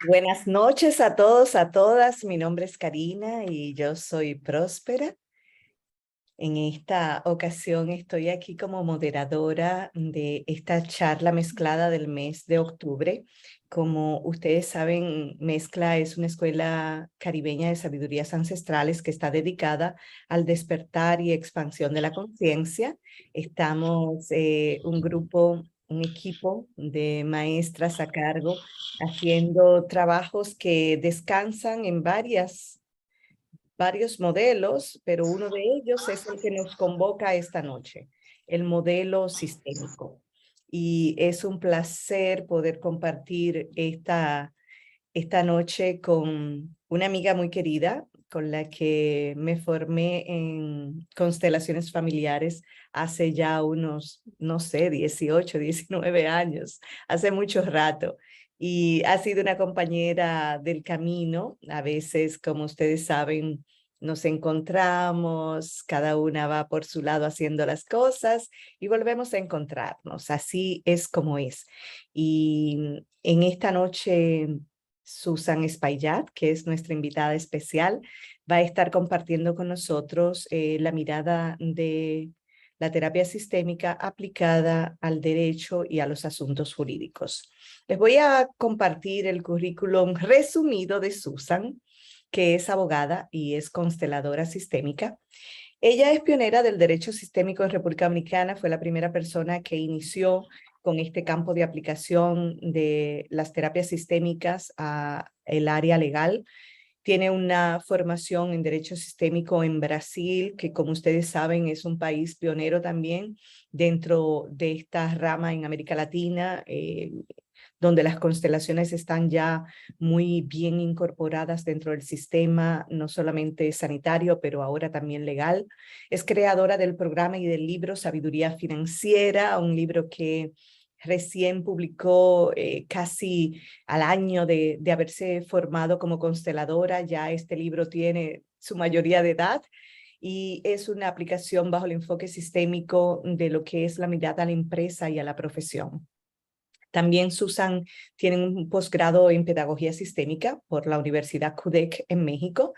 Buenas noches a todos, a todas. Mi nombre es Karina y yo soy Próspera. En esta ocasión estoy aquí como moderadora de esta charla mezclada del mes de octubre. Como ustedes saben, Mezcla es una escuela caribeña de sabidurías ancestrales que está dedicada al despertar y expansión de la conciencia. Estamos un equipo de maestras a cargo haciendo trabajos que descansan en varios modelos, pero uno de ellos es el que nos convoca esta noche, el modelo sistémico. Y es un placer poder compartir esta noche con una amiga muy querida, con la que me formé en constelaciones familiares hace ya unos, no sé, 18, 19 años, hace mucho rato. Y ha sido una compañera del camino. A veces, como ustedes saben, nos encontramos, cada una va por su lado haciendo las cosas y volvemos a encontrarnos. Así es como es. Y en esta noche Susan Espaillat, que es nuestra invitada especial, va a estar compartiendo con nosotros la mirada de la terapia sistémica aplicada al derecho y a los asuntos jurídicos. Les voy a compartir el currículum resumido de Susan, que es abogada y es consteladora sistémica. Ella es pionera del derecho sistémico en República Dominicana, fue la primera persona que inició con este campo de aplicación de las terapias sistémicas a el área legal. Tiene una formación en derecho sistémico en Brasil, que como ustedes saben es un país pionero también dentro de esta rama en América Latina, donde las constelaciones están ya muy bien incorporadas dentro del sistema, no solamente sanitario, pero ahora también legal. Es creadora del programa y del libro Sabiduría Financiera, un libro que recién publicó casi al año de haberse formado como consteladora. Ya este libro tiene su mayoría de edad y es una aplicación bajo el enfoque sistémico de lo que es la mirada a la empresa y a la profesión. También Susan tiene un posgrado en pedagogía sistémica por la Universidad CUDEC en México,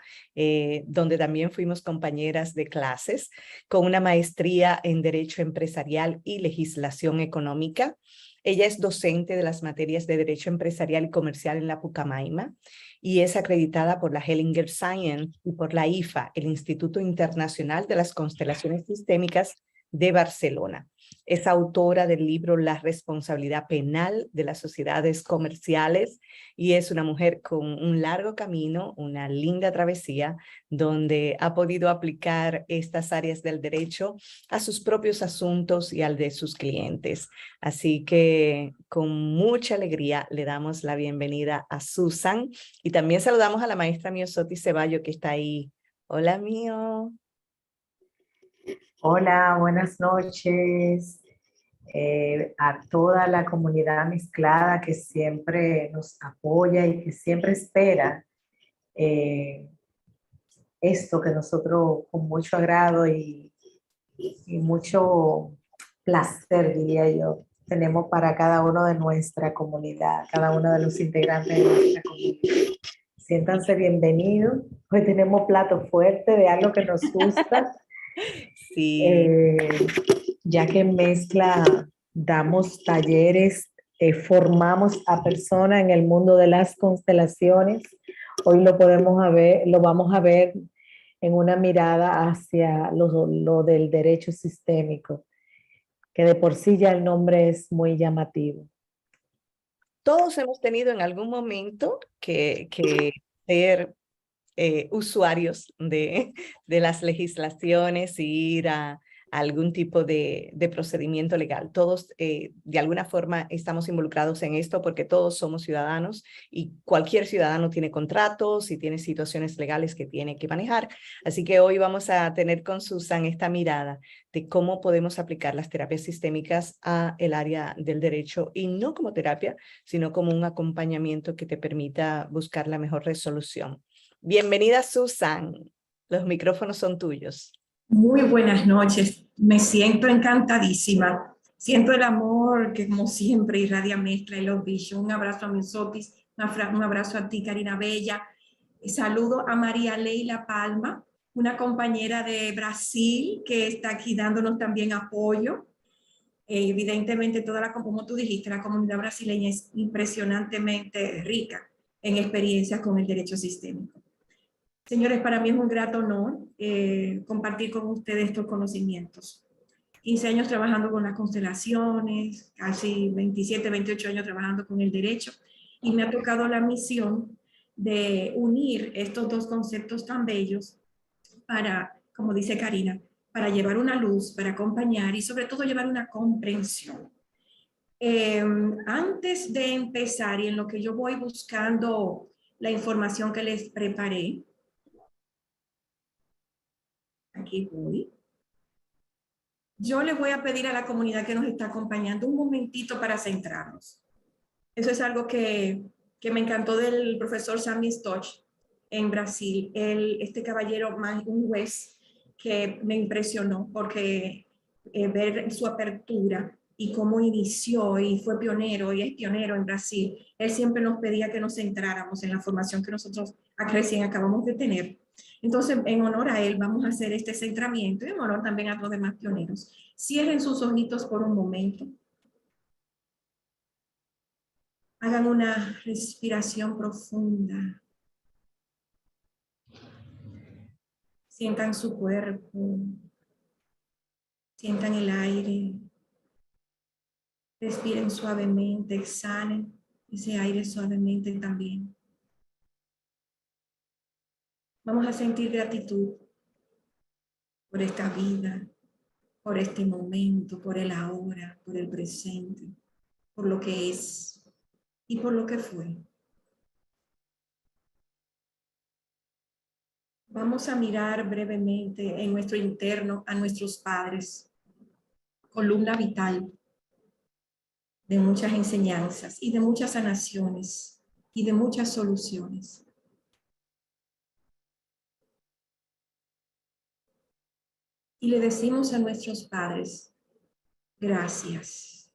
donde también fuimos compañeras de clases, con una maestría en Derecho Empresarial y Legislación Económica. Ella es docente de las materias de Derecho Empresarial y Comercial en la Pucamaima y es acreditada por la Hellinger Science y por la IFA, el Instituto Internacional de las Constelaciones Sistémicas de Barcelona. Es autora del libro La responsabilidad penal de las sociedades comerciales y es una mujer con un largo camino, una linda travesía, donde ha podido aplicar estas áreas del derecho a sus propios asuntos y al de sus clientes. Así que con mucha alegría le damos la bienvenida a Susan y también saludamos a la maestra Miosotti Ceballo que está ahí. Hola, Mío. Hola, buenas noches a toda la comunidad mezclada que siempre nos apoya y que siempre espera eh, esto que nosotros con mucho agrado y mucho placer, diría yo, tenemos para cada uno de nuestra comunidad, cada uno de los integrantes de nuestra comunidad. Siéntanse bienvenidos. Hoy tenemos plato fuerte de algo que nos gusta. Sí. Ya que en Mezcla damos talleres, formamos a personas en el mundo de las constelaciones. Hoy lo vamos a ver en una mirada hacia lo del derecho sistémico, que de por sí ya el nombre es muy llamativo. Todos hemos tenido en algún momento que ser usuarios de las legislaciones y ir a algún tipo de procedimiento legal. Todos de alguna forma estamos involucrados en esto porque todos somos ciudadanos y cualquier ciudadano tiene contratos y tiene situaciones legales que tiene que manejar. Así que hoy vamos a tener con Susan esta mirada de cómo podemos aplicar las terapias sistémicas a el área del derecho y no como terapia, sino como un acompañamiento que te permita buscar la mejor resolución. Bienvenida, Susan. Los micrófonos son tuyos. Muy buenas noches. Me siento encantadísima. Siento el amor que como siempre irradia Mezcla y los bichos. Un abrazo a mis sotis Un abrazo a ti, Karina Bella. Saludo a María Leila Palma, una compañera de Brasil que está aquí dándonos también apoyo. Evidentemente, como tú dijiste, la comunidad brasileña es impresionantemente rica en experiencias con el derecho sistémico. Señores, para mí es un grato honor compartir con ustedes estos conocimientos. 15 años trabajando con las constelaciones, casi 27, 28 años trabajando con el derecho, y me ha tocado la misión de unir estos dos conceptos tan bellos para, como dice Karina, para llevar una luz, para acompañar y sobre todo llevar una comprensión. Antes de empezar y en lo que yo voy buscando la información que les preparé, aquí voy. Yo le voy a pedir a la comunidad que nos está acompañando un momentito para centrarnos. Eso es algo que me encantó del profesor Sami Stoch en Brasil. Este caballero, un juez que me impresionó porque ver su apertura y cómo inició y fue pionero y es pionero en Brasil. Él siempre nos pedía que nos centráramos en la formación que nosotros recién acabamos de tener. Entonces, en honor a él, vamos a hacer este centramiento y en honor también a los demás pioneros. Cierren sus ojitos por un momento. Hagan una respiración profunda. Sientan su cuerpo. Sientan el aire. Respiren suavemente, exhalen ese aire suavemente también. Vamos a sentir gratitud por esta vida, por este momento, por el ahora, por el presente, por lo que es y por lo que fue. Vamos a mirar brevemente en nuestro interno a nuestros padres, columna vital de muchas enseñanzas y de muchas sanaciones y de muchas soluciones. Y le decimos a nuestros padres, gracias.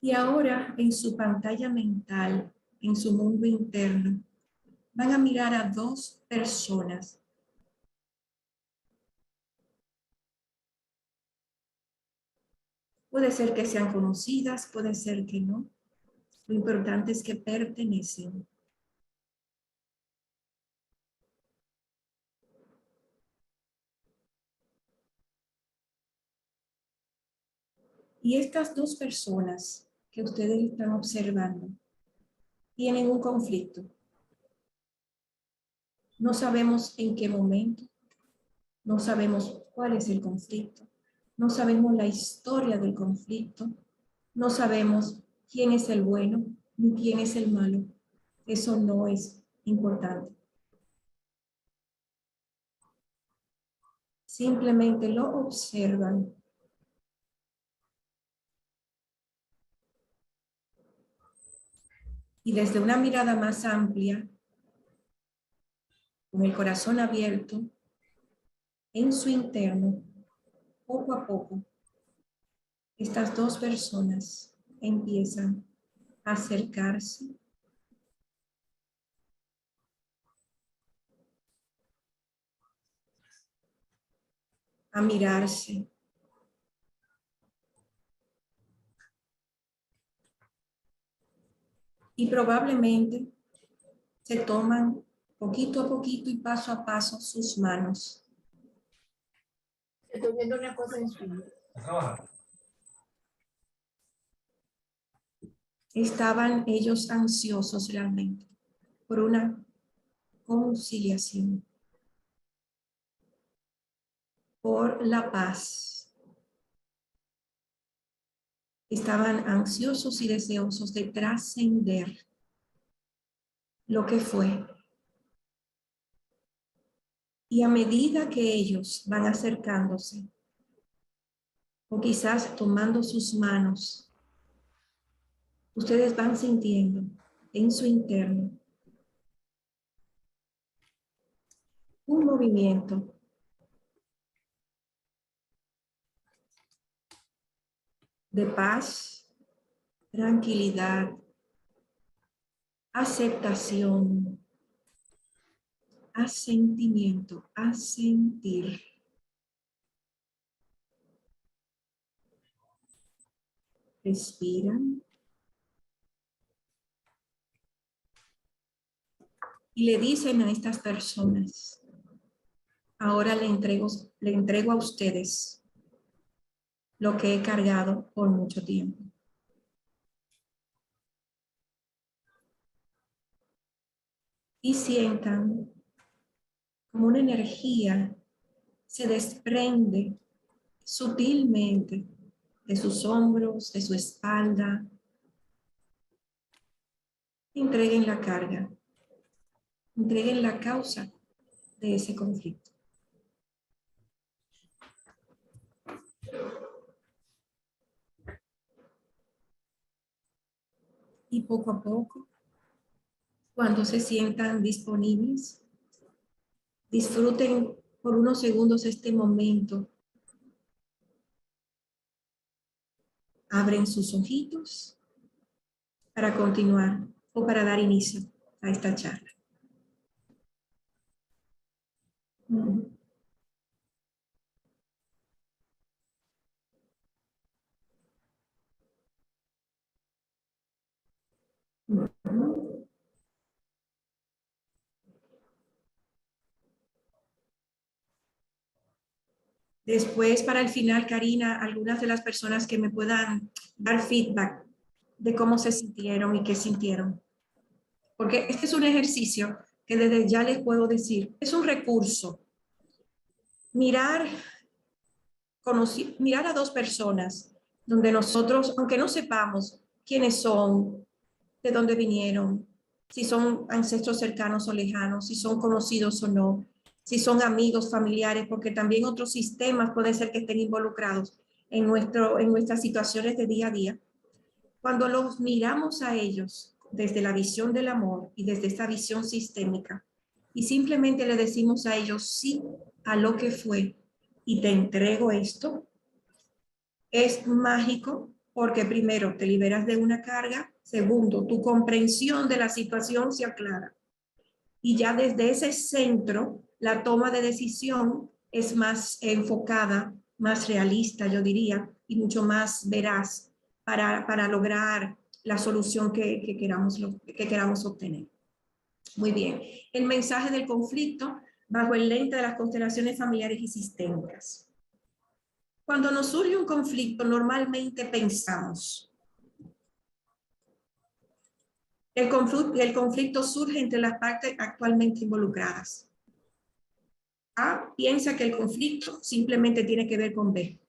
Y ahora en su pantalla mental, en su mundo interno, van a mirar a dos personas. Puede ser que sean conocidas, puede ser que no. Lo importante es que pertenecen. Y estas dos personas que ustedes están observando tienen un conflicto. No sabemos en qué momento, no sabemos cuál es el conflicto, no sabemos la historia del conflicto, no sabemos quién es el bueno ni quién es el malo. Eso no es importante. Simplemente lo observan. Y desde una mirada más amplia, con el corazón abierto, en su interno, poco a poco, estas dos personas empiezan a acercarse, a mirarse, y probablemente se toman poquito a poquito y paso a paso sus manos. Estoy viendo una cosa en su vida. Estaban ellos ansiosos realmente por una conciliación, por la paz. Estaban ansiosos y deseosos de trascender lo que fue. Y a medida que ellos van acercándose, o quizás tomando sus manos, ustedes van sintiendo en su interno un movimiento. De paz, tranquilidad, aceptación, asentimiento, asentir. Respiran. Y le dicen a estas personas, ahora le entrego a ustedes lo que he cargado por mucho tiempo. Y sientan como una energía se desprende sutilmente de sus hombros, de su espalda. Entreguen la carga, entreguen la causa de ese conflicto. Y poco a poco, cuando se sientan disponibles, disfruten por unos segundos este momento. Abren sus ojitos para continuar o para dar inicio a esta charla. Después, para el final, Karina, algunas de las personas que me puedan dar feedback de cómo se sintieron y qué sintieron. Porque este es un ejercicio que desde ya les puedo decir, es un recurso. Mirar a dos personas donde nosotros, aunque no sepamos quiénes son, de dónde vinieron, si son ancestros cercanos o lejanos, si son conocidos o no, si son amigos, familiares, porque también otros sistemas pueden ser que estén involucrados en nuestras situaciones de día a día. Cuando los miramos a ellos desde la visión del amor y desde esta visión sistémica, y simplemente le decimos a ellos sí a lo que fue y te entrego esto, es mágico porque primero te liberas de una carga, segundo, tu comprensión de la situación se aclara. Y ya desde ese centro, la toma de decisión es más enfocada, más realista, yo diría, y mucho más veraz para lograr la solución que queramos obtener. Muy bien. El mensaje del conflicto bajo el lente de las constelaciones familiares y sistémicas. Cuando nos surge un conflicto, normalmente pensamos. El conflicto surge entre las partes actualmente involucradas. A piensa que el conflicto simplemente tiene que ver con B.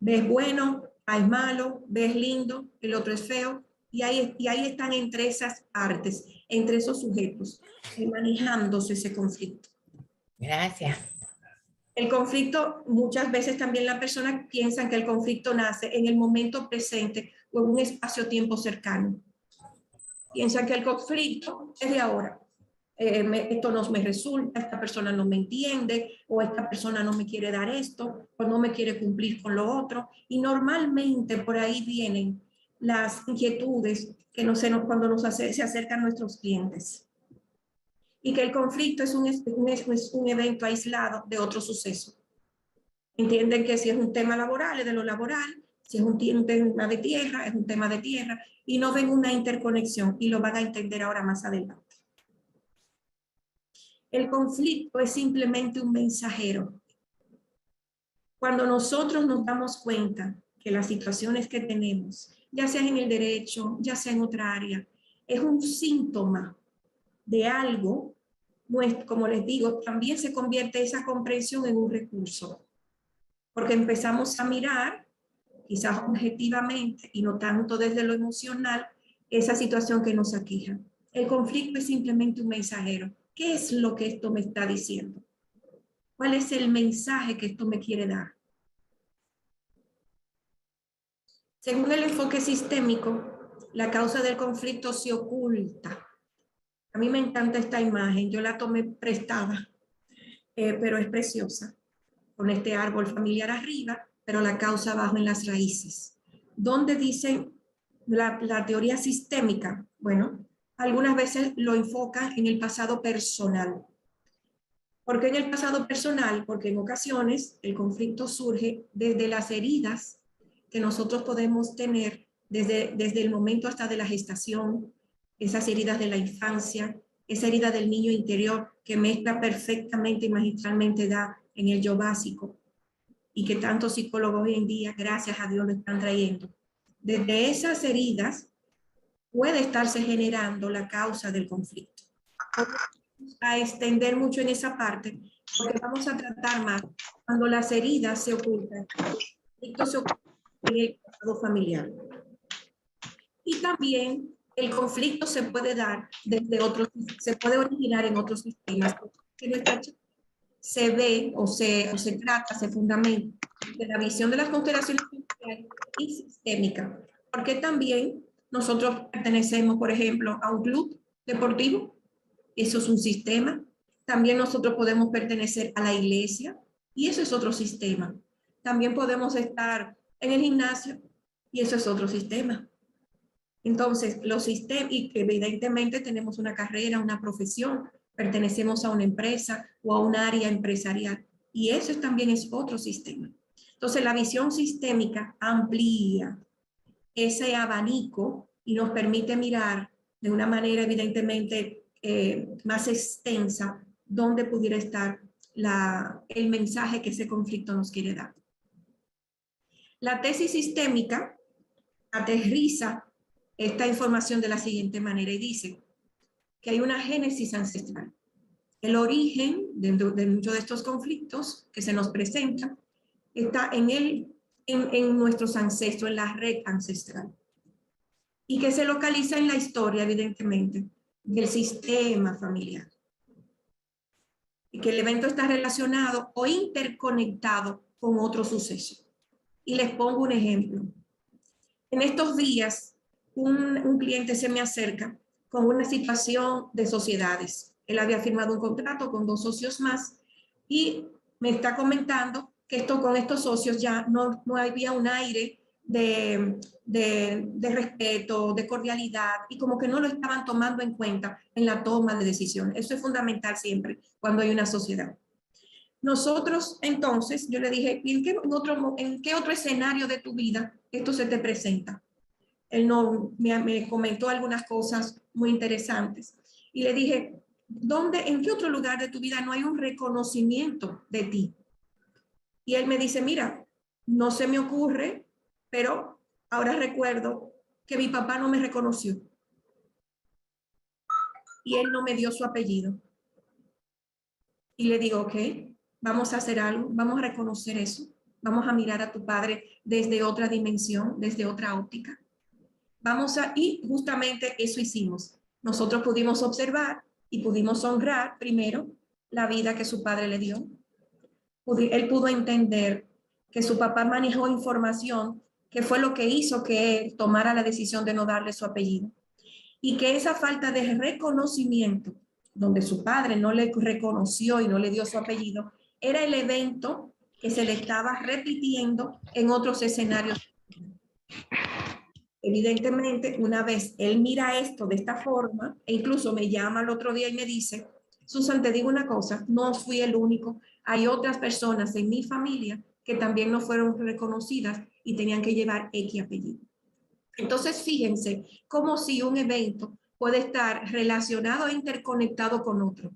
B es bueno, A es malo, B es lindo, el otro es feo. Y ahí están entre esas partes, entre esos sujetos, manejándose ese conflicto. Gracias. El conflicto, muchas veces también la persona piensa que el conflicto nace en el momento presente o en un espacio-tiempo cercano. Piensa que el conflicto es de ahora. Esto no me resulta, esta persona no me entiende, o esta persona no me quiere dar esto, o no me quiere cumplir con lo otro. Y normalmente por ahí vienen las inquietudes que cuando se acercan nuestros clientes. Y que el conflicto es un evento aislado de otro suceso. Entienden que si es un tema laboral, es de lo laboral, si es un tema de tierra, es un tema de tierra, y no ven una interconexión, y lo van a entender ahora más adelante. El conflicto es simplemente un mensajero. Cuando nosotros nos damos cuenta que las situaciones que tenemos, ya sea en el derecho, ya sea en otra área, es un síntoma de algo, como les digo, también se convierte esa comprensión en un recurso. Porque empezamos a mirar, quizás objetivamente y no tanto desde lo emocional, esa situación que nos aqueja. El conflicto es simplemente un mensajero. ¿Qué es lo que esto me está diciendo? ¿Cuál es el mensaje que esto me quiere dar? Según el enfoque sistémico, la causa del conflicto se oculta. A mí me encanta esta imagen, yo la tomé prestada pero es preciosa, con este árbol familiar arriba, pero la causa abajo en las raíces. ¿Dónde dicen la teoría sistémica? Bueno, algunas veces lo enfocan en el pasado personal. ¿Por qué en el pasado personal? Porque en ocasiones el conflicto surge desde las heridas que nosotros podemos tener desde el momento hasta de la gestación, esas heridas de la infancia, esa herida del niño interior que mezcla perfectamente y magistralmente da en el yo básico y que tantos psicólogos hoy en día, gracias a Dios, lo están trayendo. Desde esas heridas puede estarse generando la causa del conflicto. A extender mucho en esa parte, porque vamos a tratar más cuando las heridas se ocultan, esto se oculta en el pasado familiar. Y también el conflicto se puede dar desde otros, se puede originar en otros sistemas, porque nuestra se ve o se trata, se fundamenta de la visión de las constelaciones familiares y sistémica, porque también nosotros pertenecemos, por ejemplo, a un club deportivo. Eso es un sistema. También nosotros podemos pertenecer a la iglesia y eso es otro sistema. También podemos estar en el gimnasio y eso es otro sistema. Entonces, los sistemas, y que evidentemente tenemos una carrera, una profesión, pertenecemos a una empresa o a un área empresarial y eso también es otro sistema. Entonces, la visión sistémica amplía ese abanico y nos permite mirar de una manera evidentemente más extensa dónde pudiera estar el mensaje que ese conflicto nos quiere dar. La tesis sistémica aterriza esta información de la siguiente manera y dice que hay una génesis ancestral. El origen de muchos de estos conflictos que se nos presentan está en nuestros ancestros, en la red ancestral. Y que se localiza en la historia, evidentemente, del sistema familiar. Y que el evento está relacionado o interconectado con otro suceso. Y les pongo un ejemplo. En estos días, un cliente se me acerca con una situación de sociedades. Él había firmado un contrato con 2 socios más y me está comentando que con estos socios ya no había un aire de respeto, de cordialidad y como que no lo estaban tomando en cuenta en la toma de decisiones. Eso es fundamental siempre cuando hay una sociedad. Nosotros, entonces, yo le dije, ¿en qué otro escenario de tu vida esto se te presenta? Él me comentó algunas cosas muy interesantes. Y le dije, ¿en qué otro lugar de tu vida no hay un reconocimiento de ti? Y él me dice, mira, no se me ocurre, pero ahora recuerdo que mi papá no me reconoció. Y él no me dio su apellido. Y le digo, ok, vamos a hacer algo, vamos a reconocer eso, vamos a mirar a tu padre desde otra dimensión, desde otra óptica. Y justamente eso hicimos. Nosotros pudimos observar y pudimos honrar primero la vida que su padre le dio. Él pudo entender que su papá manejó información que fue lo que hizo que él tomara la decisión de no darle su apellido. Y que esa falta de reconocimiento, donde su padre no le reconoció y no le dio su apellido, era el evento que se le estaba repitiendo en otros escenarios. Evidentemente, una vez él mira esto de esta forma, e incluso me llama el otro día y me dice, Susan, te digo una cosa, no fui el único, hay otras personas en mi familia que también no fueron reconocidas y tenían que llevar X apellido. Entonces, fíjense cómo si un evento puede estar relacionado e interconectado con otro.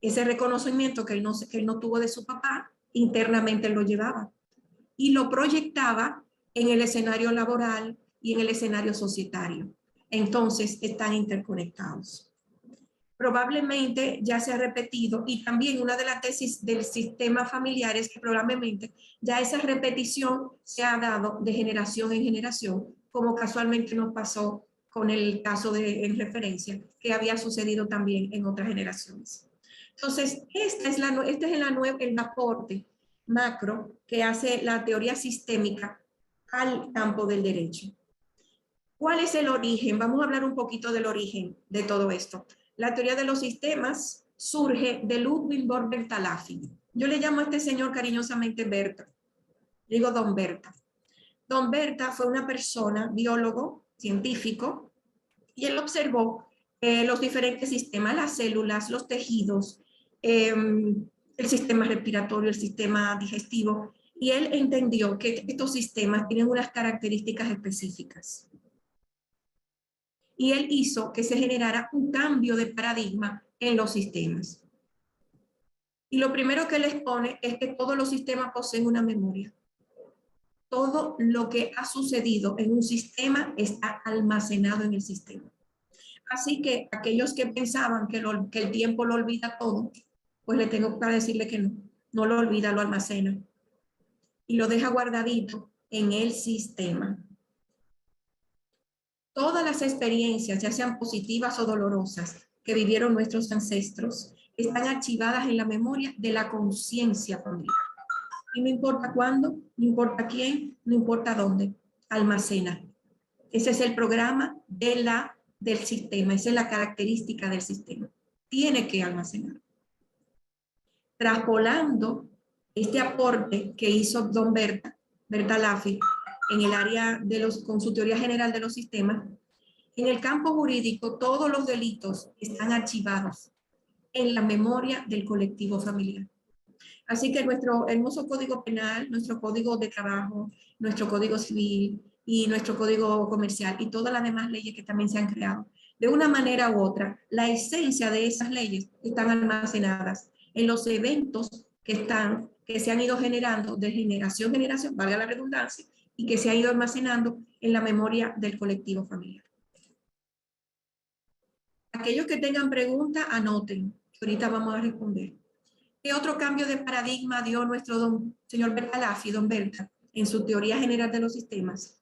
Ese reconocimiento que él no tuvo de su papá, internamente lo llevaba y lo proyectaba en el escenario laboral y en el escenario societario. Entonces, están interconectados. Probablemente ya se ha repetido y también una de las tesis del sistema familiar es que probablemente ya esa repetición se ha dado de generación en generación, como casualmente nos pasó con el caso en referencia, que había sucedido también en otras generaciones. Entonces, este es el aporte macro que hace la teoría sistémica al campo del derecho. ¿Cuál es el origen? Vamos a hablar un poquito del origen de todo esto. La teoría de los sistemas surge de Ludwig von Bertalanffy. Yo le llamo a este señor cariñosamente Berta. Digo Don Berta. Don Berta fue una persona, biólogo, científico, y él observó los diferentes sistemas, las células, los tejidos, el sistema respiratorio, el sistema digestivo, y él entendió que estos sistemas tienen unas características específicas. Y él hizo que se generara un cambio de paradigma en los sistemas. Y lo primero que les pone es que todos los sistemas poseen una memoria. Todo lo que ha sucedido en un sistema está almacenado en el sistema. Así que aquellos que pensaban que el tiempo lo olvida todo, pues le tengo que decirle que no lo olvida, lo almacena. Y lo deja guardadito en el sistema. Todas las experiencias, ya sean positivas o dolorosas, que vivieron nuestros ancestros, están archivadas en la memoria de la conciencia familiar. Y no importa cuándo, no importa quién, no importa dónde, almacena. Ese es el programa del sistema, esa es la característica del sistema. Tiene que almacenar. Traspolando este aporte que hizo Don Bertalanffy en el área con su teoría general de los sistemas, en el campo jurídico todos los delitos están archivados en la memoria del colectivo familiar. Así que nuestro hermoso código penal, nuestro código de trabajo, nuestro código civil y nuestro código comercial y todas las demás leyes que también se han creado, de una manera u otra, la esencia de esas leyes están almacenadas en los eventos que se han ido generando de generación en generación, valga la redundancia, y que se ha ido almacenando en la memoria del colectivo familiar. Aquellos que tengan preguntas, anoten, que ahorita vamos a responder. ¿Qué otro cambio de paradigma dio nuestro señor Bertalanffy, Don Berta, en su teoría general de los sistemas?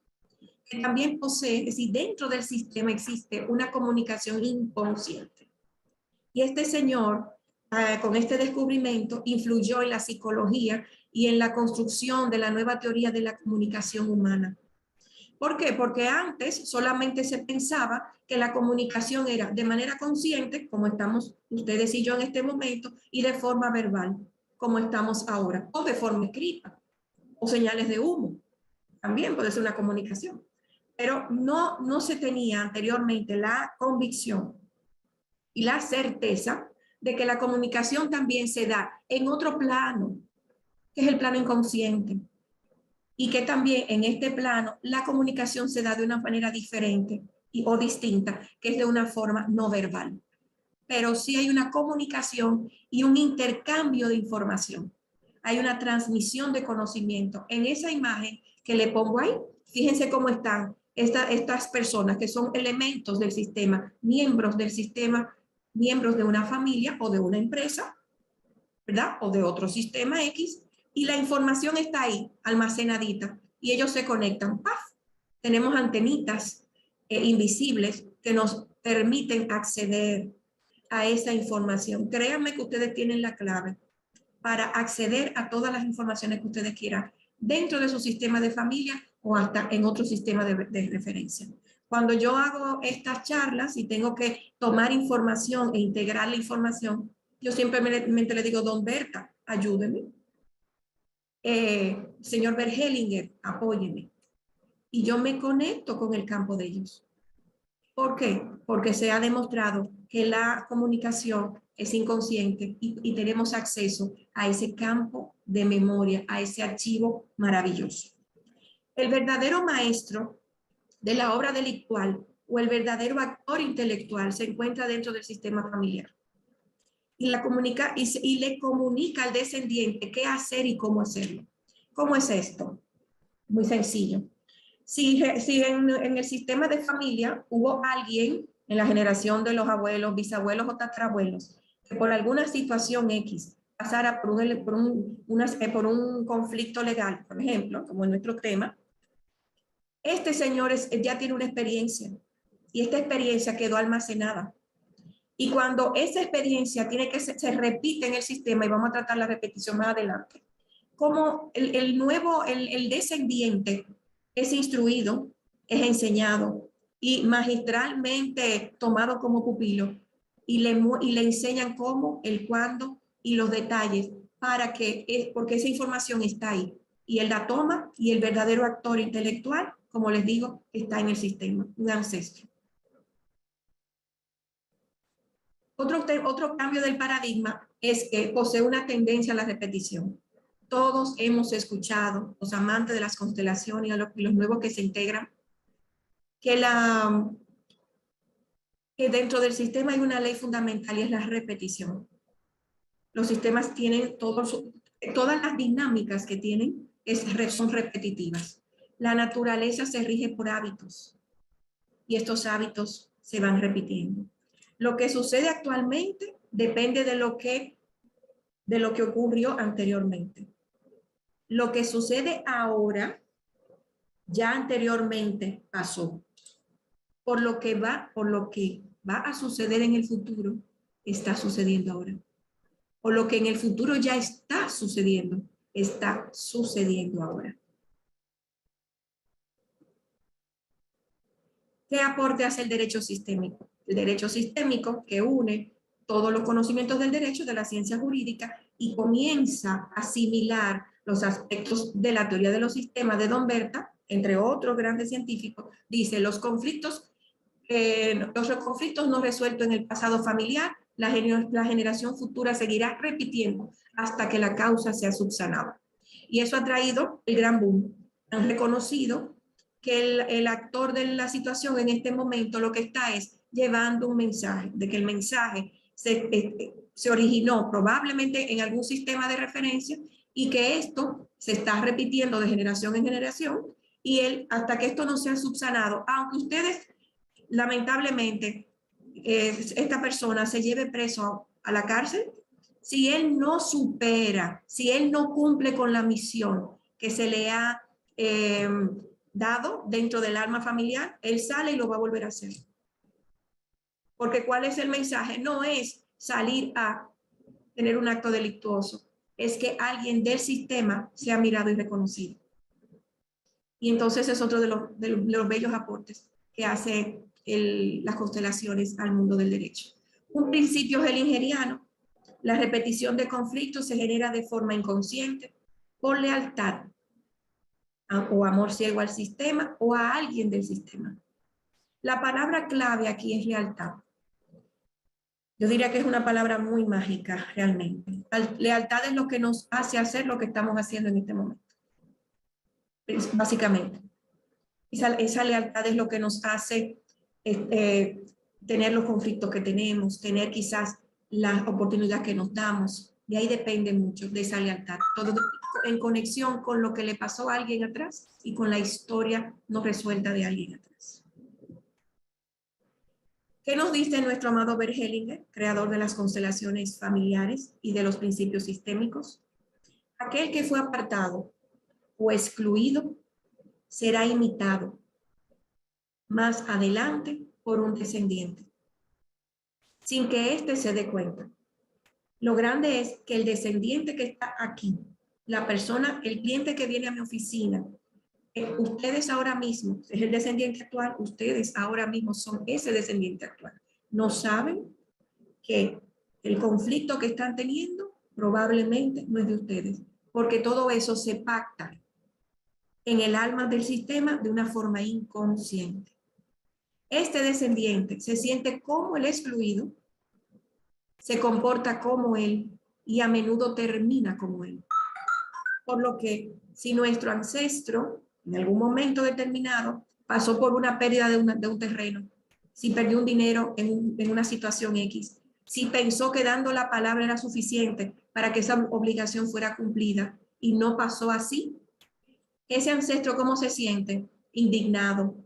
Que también posee, es decir, dentro del sistema existe una comunicación inconsciente. Y este señor, con este descubrimiento, influyó en la psicología y en la construcción de la nueva teoría de la comunicación humana. ¿Por qué? Porque antes solamente se pensaba que la comunicación era de manera consciente, como estamos ustedes y yo en este momento, y de forma verbal, como estamos ahora, o de forma escrita, o señales de humo. También puede ser una comunicación. Pero no se tenía anteriormente la convicción y la certeza de que la comunicación también se da en otro plano, que es el plano inconsciente. Y que también en este plano la comunicación se da de una manera diferente o distinta, que es de una forma no verbal. Pero sí hay una comunicación y un intercambio de información. Hay una transmisión de conocimiento. En esa imagen que le pongo ahí, fíjense cómo están estas personas que son elementos del sistema, miembros del sistema, miembros de una familia o de una empresa, ¿verdad? O de otro sistema X. Y la información está ahí, almacenadita, y ellos se conectan. ¡Paf! Tenemos antenitas invisibles que nos permiten acceder a esa información. Créanme que ustedes tienen la clave para acceder a todas las informaciones que ustedes quieran dentro de su sistema de familia o hasta en otro sistema de referencia. Cuando yo hago estas charlas y tengo que tomar información e integrar la información, yo simplemente le digo, Don Berta, ayúdeme. Señor Bergelinger, apóyeme. Y yo me conecto con el campo de ellos. ¿Por qué? Porque se ha demostrado que la comunicación es inconsciente y tenemos acceso a ese campo de memoria, a ese archivo maravilloso. El verdadero maestro de la obra delictual o el verdadero actor intelectual se encuentra dentro del sistema familiar. Y le comunica al descendiente qué hacer y cómo hacerlo. ¿Cómo es esto? Muy sencillo. Si en el sistema de familia hubo alguien en la generación de los abuelos, bisabuelos o tatarabuelos que por alguna situación X pasara por un conflicto legal, por ejemplo, como en nuestro tema, este señor ya tiene una experiencia y esta experiencia quedó almacenada. Y cuando esa experiencia se repite en el sistema, y vamos a tratar la repetición más adelante, como el descendiente es instruido, es enseñado y magistralmente tomado como pupilo, y le enseñan cómo, el cuándo y los detalles porque esa información está ahí. Y él la toma y el verdadero actor intelectual, como les digo, está en el sistema, un ancestro. Otro cambio del paradigma es que posee una tendencia a la repetición. Todos hemos escuchado, los amantes de las constelaciones y los nuevos que se integran, que dentro del sistema hay una ley fundamental y es la repetición. Los sistemas tienen todas las dinámicas que tienen son repetitivas. La naturaleza se rige por hábitos y estos hábitos se van repitiendo. Lo que sucede actualmente depende de lo que ocurrió anteriormente. Lo que sucede ahora ya anteriormente pasó. Por lo que va a suceder en el futuro, está sucediendo ahora. O lo que en el futuro ya está sucediendo ahora. ¿Qué aporte hace el derecho sistémico? El derecho sistémico que une todos los conocimientos del derecho, de la ciencia jurídica, y comienza a asimilar los aspectos de la teoría de los sistemas de Don Berta, entre otros grandes científicos. Dice, los conflictos no resueltos en el pasado familiar, la generación futura seguirá repitiendo hasta que la causa sea subsanada. Y eso ha traído el gran boom. Han reconocido que el actor de la situación en este momento lo que está es llevando un mensaje, de que el mensaje se originó probablemente en algún sistema de referencia y que esto se está repitiendo de generación en generación y hasta que esto no sea subsanado, aunque ustedes lamentablemente esta persona se lleve preso a la cárcel, si él no supera, si él no cumple con la misión que se le ha dado dentro del alma familiar, él sale y lo va a volver a hacer. Porque ¿cuál es el mensaje? No es salir a tener un acto delictuoso, es que alguien del sistema sea mirado y reconocido. Y entonces es otro de los bellos aportes que hace las constelaciones al mundo del derecho. Un principio hellingeriano, la repetición de conflictos se genera de forma inconsciente por lealtad o amor ciego al sistema o a alguien del sistema. La palabra clave aquí es lealtad. Yo diría que es una palabra muy mágica realmente. Lealtad es lo que nos hace hacer lo que estamos haciendo en este momento. Básicamente. Esa lealtad es lo que nos hace tener los conflictos que tenemos, tener quizás las oportunidades que nos damos. De ahí depende mucho de esa lealtad. Todo en conexión con lo que le pasó a alguien atrás y con la historia no resuelta de alguien atrás. ¿Qué nos dice nuestro amado Bert Hellinger, creador de las constelaciones familiares y de los principios sistémicos? Aquel que fue apartado o excluido será imitado más adelante por un descendiente, sin que éste se dé cuenta. Lo grande es que el descendiente que está aquí, la persona, el cliente que viene a mi oficina, ustedes ahora mismo, es el descendiente actual, ustedes ahora mismo son ese descendiente actual. No saben que el conflicto que están teniendo probablemente no es de ustedes, porque todo eso se pacta en el alma del sistema de una forma inconsciente. Este descendiente se siente como el excluido, se comporta como él y a menudo termina como él. Por lo que si nuestro ancestro en algún momento determinado pasó por una pérdida de un terreno, si perdió un dinero en una situación X, si pensó que dando la palabra era suficiente para que esa obligación fuera cumplida y no pasó así, ese ancestro ¿cómo se siente? Indignado,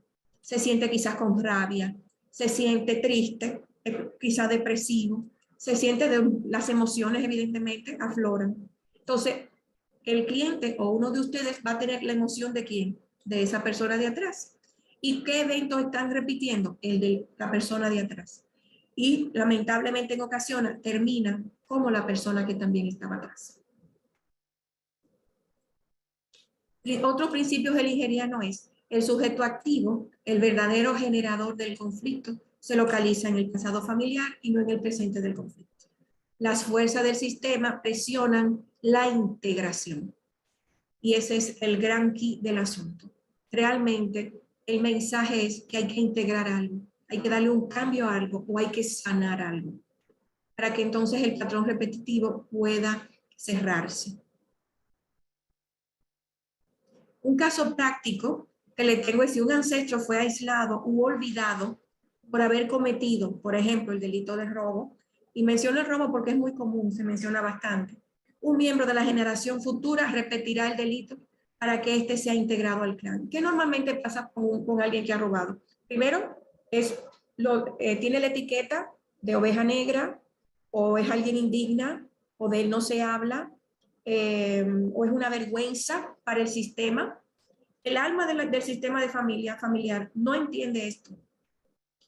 se siente quizás con rabia, se siente triste, quizás depresivo, se siente las emociones evidentemente afloran. Entonces, el cliente o uno de ustedes va a tener la emoción de ¿quién? De esa persona de atrás. ¿Y qué eventos están repitiendo? El de la persona de atrás. Y lamentablemente en ocasiones termina como la persona que también estaba atrás. Otro principio hellingeriano es el sujeto activo, el verdadero generador del conflicto, se localiza en el pasado familiar y no en el presente del conflicto. Las fuerzas del sistema presionan la integración. Y ese es el gran key del asunto. Realmente el mensaje es que hay que integrar algo, hay que darle un cambio a algo o hay que sanar algo para que entonces el patrón repetitivo pueda cerrarse. Un caso práctico que le tengo es si un ancestro fue aislado u olvidado por haber cometido, por ejemplo, el delito de robo, y menciono el robo porque es muy común, se menciona bastante. Un miembro de la generación futura repetirá el delito para que éste sea integrado al clan. ¿Qué normalmente pasa con alguien que ha robado? Primero, tiene la etiqueta de oveja negra, o es alguien indigna, o de él no se habla, o es una vergüenza para el sistema. El alma del sistema de familiar no entiende esto.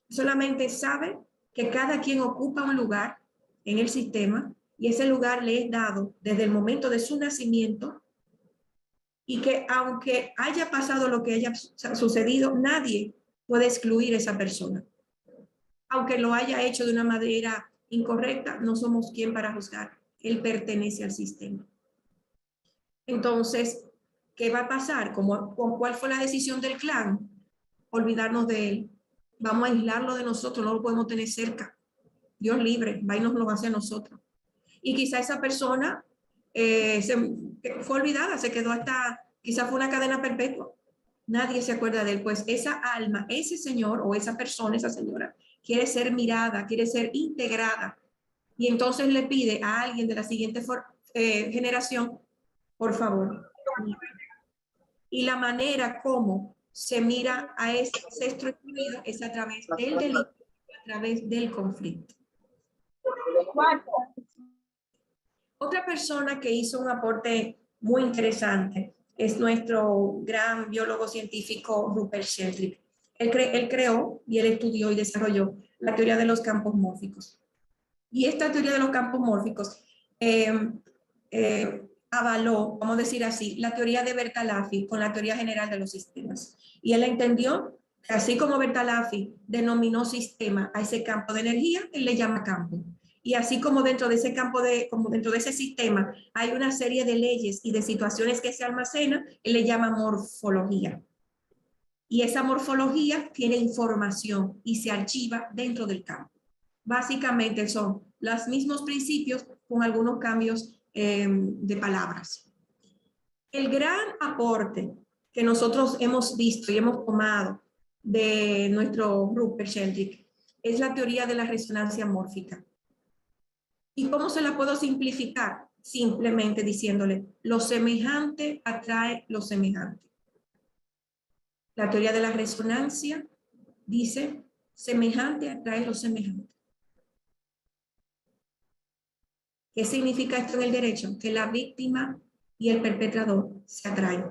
Solamente sabe que cada quien ocupa un lugar en el sistema y ese lugar le es dado desde el momento de su nacimiento y que aunque haya pasado lo que haya sucedido, nadie puede excluir a esa persona. Aunque lo haya hecho de una manera incorrecta, no somos quien para juzgar. Él pertenece al sistema. Entonces, ¿qué va a pasar? ¿Cuál fue la decisión del clan? Olvidarnos de él. Vamos a aislarlo de nosotros, no lo podemos tener cerca. Dios libre, va y nos lo hace a nosotros. Y quizá esa persona fue olvidada, se quedó quizá fue una cadena perpetua. Nadie se acuerda de él, pues esa alma, ese señor o esa persona, esa señora, quiere ser mirada, quiere ser integrada. Y entonces le pide a alguien de la siguiente generación, por favor. Y la manera como se mira a ese ancestro excluido es a través del delito, a través del conflicto. Otra persona que hizo un aporte muy interesante es nuestro gran biólogo científico Rupert Sheldrake. Él creó y él estudió y desarrolló la teoría de los campos mórficos. Y esta teoría de los campos mórficos avaló, vamos a decir así, la teoría de Bertalanffy con la teoría general de los sistemas. Y él entendió que así como Bertalanffy denominó sistema a ese campo de energía, él le llama campo. Y así como dentro de ese campo, como dentro de ese sistema, hay una serie de leyes y de situaciones que se almacenan, él le llama morfología. Y esa morfología tiene información y se archiva dentro del campo. Básicamente son los mismos principios con algunos cambios de palabras. El gran aporte que nosotros hemos visto y hemos tomado de nuestro Rupert Sheldrake es la teoría de la resonancia mórfica. ¿Y cómo se la puedo simplificar? Simplemente diciéndole, lo semejante atrae lo semejante. La teoría de la resonancia dice, semejante atrae lo semejante. ¿Qué significa esto en el derecho? Que la víctima y el perpetrador se atraen.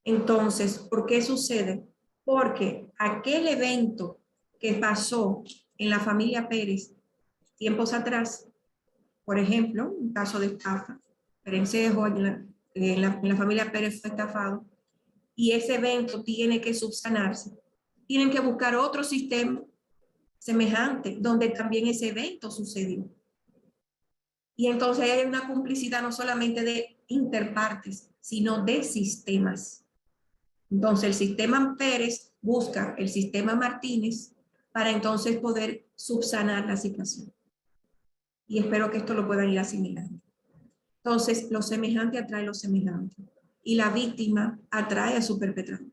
Entonces, ¿por qué sucede? Porque aquel evento que pasó en la familia Pérez tiempos atrás, por ejemplo, un caso de estafa, Perencejo, en la familia Pérez fue estafado, y ese evento tiene que subsanarse. Tienen que buscar otro sistema semejante, donde también ese evento sucedió. Y entonces hay una complicidad no solamente de interpartes, sino de sistemas. Entonces el sistema Pérez busca el sistema Martínez para entonces poder subsanar la situación. Y espero que esto lo puedan ir asimilando. Entonces, lo semejante atrae lo semejante. Y la víctima atrae a su perpetrador.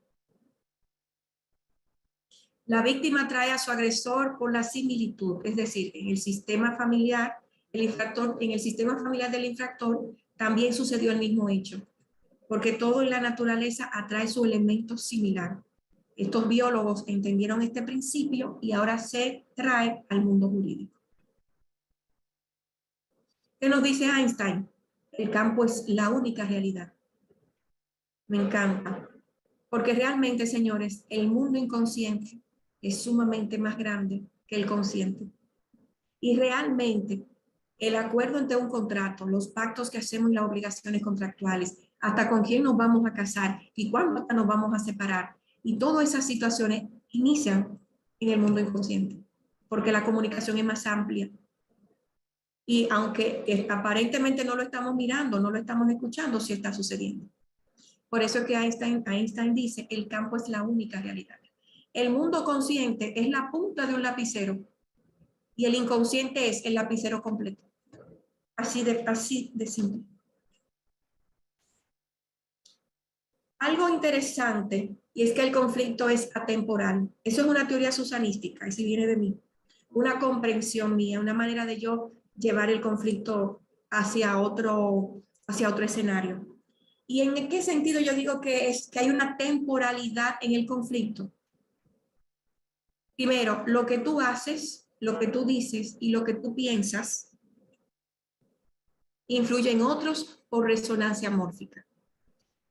La víctima atrae a su agresor por la similitud, es decir, en el sistema familiar, en el sistema familiar del infractor también sucedió el mismo hecho, porque todo en la naturaleza atrae su elemento similar. Estos biólogos entendieron este principio y ahora se trae al mundo jurídico. ¿Qué nos dice Einstein? El campo es la única realidad. Me encanta, porque realmente, señores, el mundo inconsciente es sumamente más grande que el consciente. Y realmente el acuerdo entre un contrato, los pactos que hacemos y las obligaciones contractuales, hasta con quién nos vamos a casar y cuándo nos vamos a separar, y todas esas situaciones inician en el mundo inconsciente, porque la comunicación es más amplia. Y aunque aparentemente no lo estamos mirando, no lo estamos escuchando, sí está sucediendo. Por eso es que Einstein dice, el campo es la única realidad. El mundo consciente es la punta de un lapicero y el inconsciente es el lapicero completo. Así de simple. Algo interesante, y es que el conflicto es atemporal. Eso es una teoría susanística, y si viene de mí. Una comprensión mía, una manera de yo llevar el conflicto hacia otro escenario. ¿Y en qué sentido yo digo que hay una temporalidad en el conflicto? Primero, lo que tú haces, lo que tú dices y lo que tú piensas influye en otros por resonancia mórfica.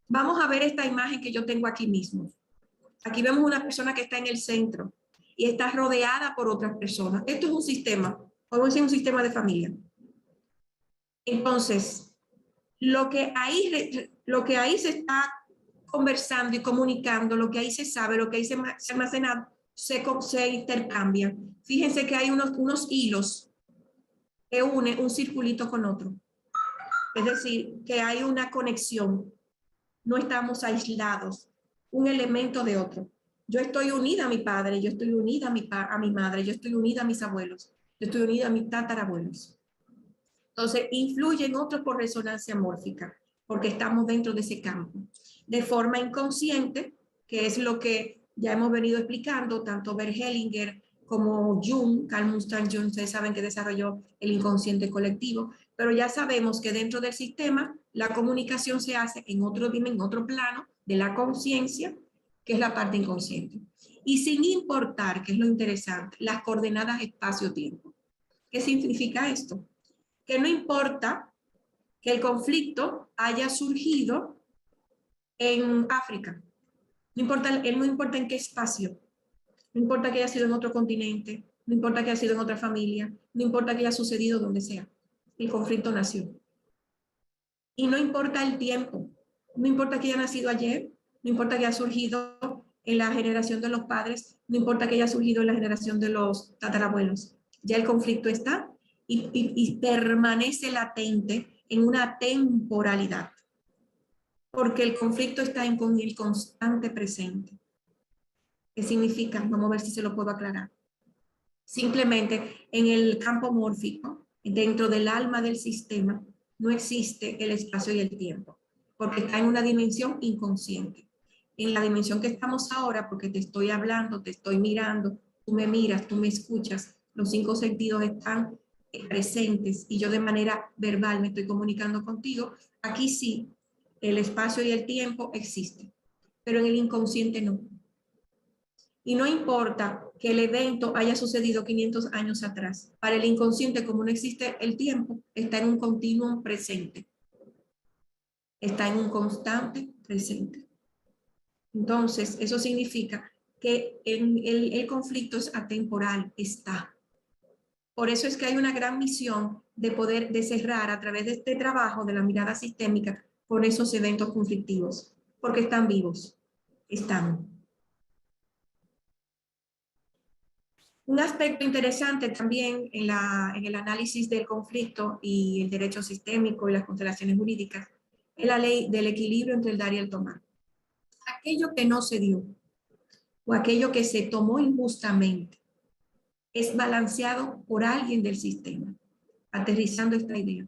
Vamos a ver esta imagen que yo tengo aquí mismo. Aquí vemos una persona que está en el centro y está rodeada por otras personas. Esto es un sistema, podemos decir un sistema de familia. Entonces, lo que ahí se está conversando y comunicando, lo que ahí se sabe, lo que ahí se almacena, se intercambia. Fíjense que hay unos hilos que unen un circulito con otro. Es decir, que hay una conexión. No estamos aislados, un elemento de otro. Yo estoy unida a mi padre, yo estoy unida a mi madre, yo estoy unida a mis abuelos, yo estoy unida a mis tatarabuelos. Entonces, influyen otros por resonancia mórfica, porque estamos dentro de ese campo. De forma inconsciente, que es lo que ya hemos venido explicando, tanto Bert Hellinger como Jung, Carl Gustav Jung, ustedes saben que desarrolló el inconsciente colectivo, pero ya sabemos que dentro del sistema la comunicación se hace en otro plano de la conciencia, que es la parte inconsciente. Y sin importar, que es lo interesante, las coordenadas espacio-tiempo. ¿Qué significa esto? Que no importa que el conflicto haya surgido en África, no importa en qué espacio, no importa que haya sido en otro continente, no importa que haya sido en otra familia, no importa que haya sucedido donde sea, el conflicto nació. Y no importa el tiempo, no importa que haya nacido ayer, no importa que haya surgido en la generación de los padres, no importa que haya surgido en la generación de los tatarabuelos, ya el conflicto está y permanece latente en una temporalidad, porque el conflicto está en el constante presente. ¿Qué significa? Vamos a ver si se lo puedo aclarar. Simplemente en el campo mórfico, dentro del alma del sistema, no existe el espacio y el tiempo, porque está en una dimensión inconsciente. En la dimensión que estamos ahora, porque te estoy hablando, te estoy mirando, tú me miras, tú me escuchas, los 5 sentidos están presentes y yo de manera verbal me estoy comunicando contigo, aquí sí, el espacio y el tiempo existen, pero en el inconsciente no. Y no importa que el evento haya sucedido 500 años atrás. Para el inconsciente, como no existe el tiempo, está en un continuum presente. Está en un constante presente. Entonces, eso significa que el conflicto es atemporal, está. Por eso es que hay una gran misión de poder cerrar a través de este trabajo de la mirada sistémica con esos eventos conflictivos, porque están vivos, están. Un aspecto interesante también en el análisis del conflicto y el derecho sistémico y las constelaciones jurídicas es la ley del equilibrio entre el dar y el tomar. Aquello que no se dio o aquello que se tomó injustamente es balanceado por alguien del sistema, aterrizando esta idea.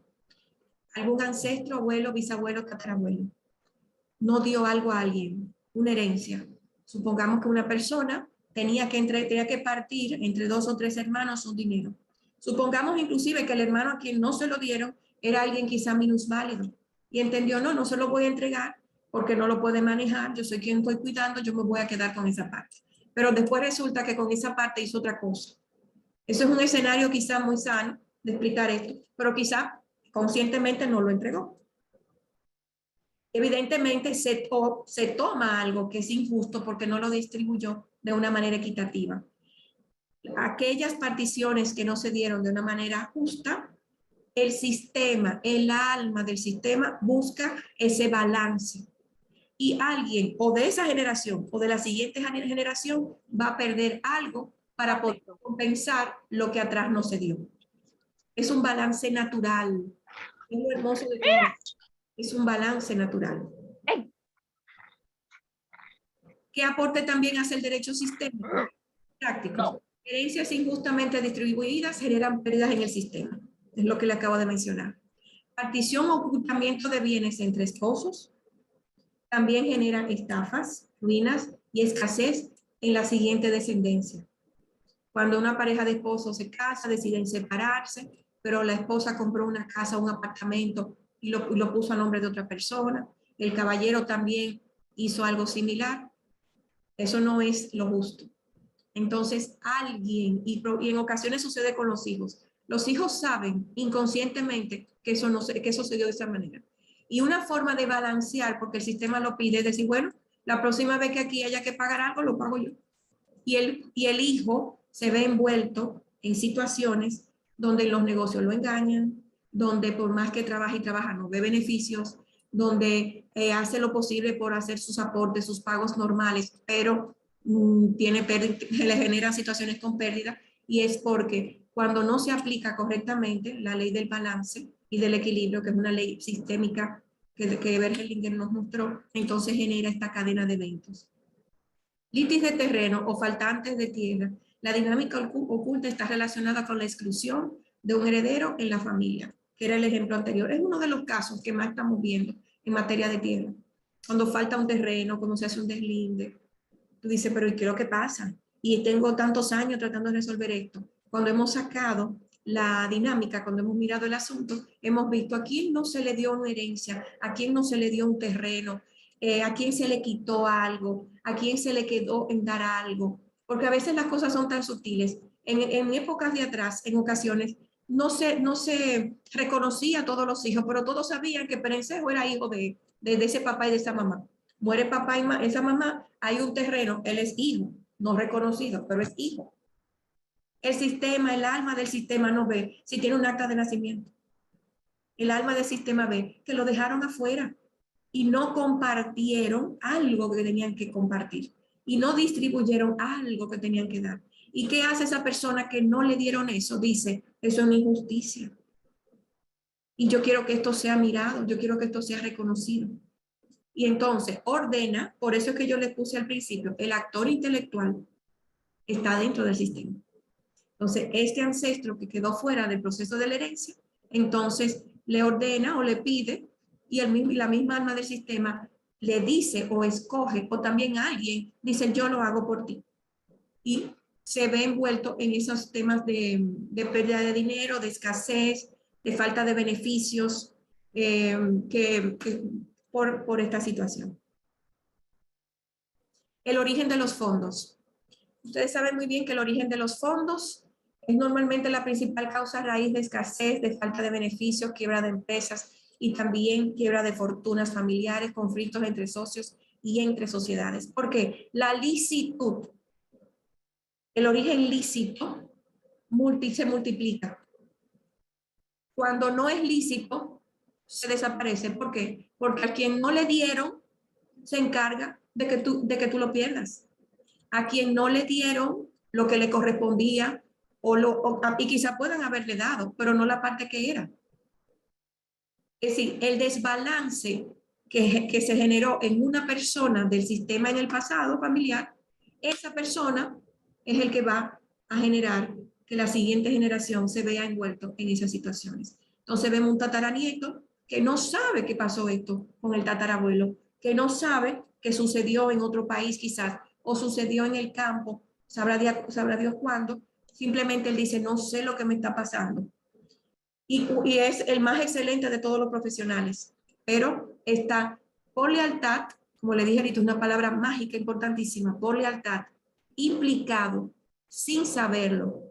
Algún ancestro, abuelo, bisabuelo, tatarabuelo no dio algo a alguien, una herencia. Supongamos que una persona tenía que partir entre 2 o 3 hermanos un dinero. Supongamos inclusive que el hermano a quien no se lo dieron era alguien quizá minusválido y entendió, no se lo voy a entregar porque no lo puede manejar, yo soy quien estoy cuidando, yo me voy a quedar con esa parte. Pero después resulta que con esa parte hizo otra cosa. Eso es un escenario quizá muy sano de explicar esto, pero quizá conscientemente no lo entregó. Evidentemente se toma algo que es injusto porque no lo distribuyó de una manera equitativa. Aquellas particiones que no se dieron de una manera justa, el sistema, el alma del sistema busca ese balance. Y alguien o de esa generación o de la siguiente generación va a perder algo para poder compensar lo que atrás no se dio. Es un balance natural. Es lo hermoso de todo. Es un balance natural. ¿Qué aporte también hace el derecho sistémico? Práctico. Herencias injustamente distribuidas generan pérdidas en el sistema. Es lo que le acabo de mencionar. Partición o ocultamiento de bienes entre esposos también generan estafas, ruinas y escasez en la siguiente descendencia. Cuando una pareja de esposos se casa, deciden separarse, pero la esposa compró una casa, un apartamento y lo puso a nombre de otra persona. El caballero también hizo algo similar. Eso no es lo justo. Entonces, alguien, y en ocasiones sucede con los hijos saben inconscientemente que eso, no, que eso se dio de esa manera. Y una forma de balancear, porque el sistema lo pide, es decir, bueno, la próxima vez que aquí haya que pagar algo, lo pago yo. Y el hijo se ve envuelto en situaciones donde los negocios lo engañan, donde por más que trabaja y trabaja no ve beneficios, donde hace lo posible por hacer sus aportes, sus pagos normales, pero le genera situaciones con pérdida, y es porque cuando no se aplica correctamente la ley del balance y del equilibrio, que es una ley sistémica que Bergelinger nos mostró, entonces genera esta cadena de eventos. Litis de terreno o faltantes de tierra. La dinámica oculta está relacionada con la exclusión de un heredero en la familia, que era el ejemplo anterior. Es uno de los casos que más estamos viendo en materia de tierra. Cuando falta un terreno, cuando se hace un deslinde, tú dices, pero ¿y qué es lo que pasa? Y tengo tantos años tratando de resolver esto. Cuando hemos sacado la dinámica, cuando hemos mirado el asunto, hemos visto a quién no se le dio una herencia, a quién no se le dio un terreno, a quién se le quitó algo, a quién se le quedó en dar algo. Porque a veces las cosas son tan sutiles. En épocas de atrás, en ocasiones, no se reconocía a todos los hijos, pero todos sabían que Perencejo era hijo de ese papá y de esa mamá. Muere papá y esa mamá, hay un terreno, él es hijo, no reconocido, pero es hijo. El sistema, el alma del sistema no ve si tiene un acta de nacimiento. El alma del sistema ve que lo dejaron afuera y no compartieron algo que tenían que compartir y no distribuyeron algo que tenían que dar. ¿Y qué hace esa persona que no le dieron eso? Dice, eso es una injusticia. Y yo quiero que esto sea mirado, yo quiero que esto sea reconocido. Y entonces ordena, por eso es que yo le puse al principio, el actor intelectual está dentro del sistema. Entonces, este ancestro que quedó fuera del proceso de la herencia, entonces le ordena o le pide, y la misma alma del sistema le dice o escoge, o también alguien dice, yo lo hago por ti. Y se ve envuelto en esos temas de pérdida de dinero, de escasez, de falta de beneficios, por esta situación. El origen de los fondos. Ustedes saben muy bien que el origen de los fondos es normalmente la principal causa raíz de escasez, de falta de beneficios, quiebra de empresas y también quiebra de fortunas familiares, conflictos entre socios y entre sociedades. ¿Por qué? La licitud, el origen lícito, se multiplica. Cuando no es lícito, se desaparece. ¿Por qué? Porque a quien no le dieron, se encarga de que tú lo pierdas. A quien no le dieron lo que le correspondía, y quizá puedan haberle dado, pero no la parte que era. Es decir, el desbalance que se generó en una persona del sistema en el pasado familiar, esa persona es el que va a generar que la siguiente generación se vea envuelto en esas situaciones. Entonces vemos un tataranieto que no sabe qué pasó esto con el tatarabuelo, que no sabe que sucedió en otro país quizás, o sucedió en el campo, sabrá Dios cuándo. Simplemente él dice, no sé lo que me está pasando. Y es el más excelente de todos los profesionales, pero está por lealtad, como le dije ahorita, una palabra mágica importantísima, por lealtad, implicado, sin saberlo,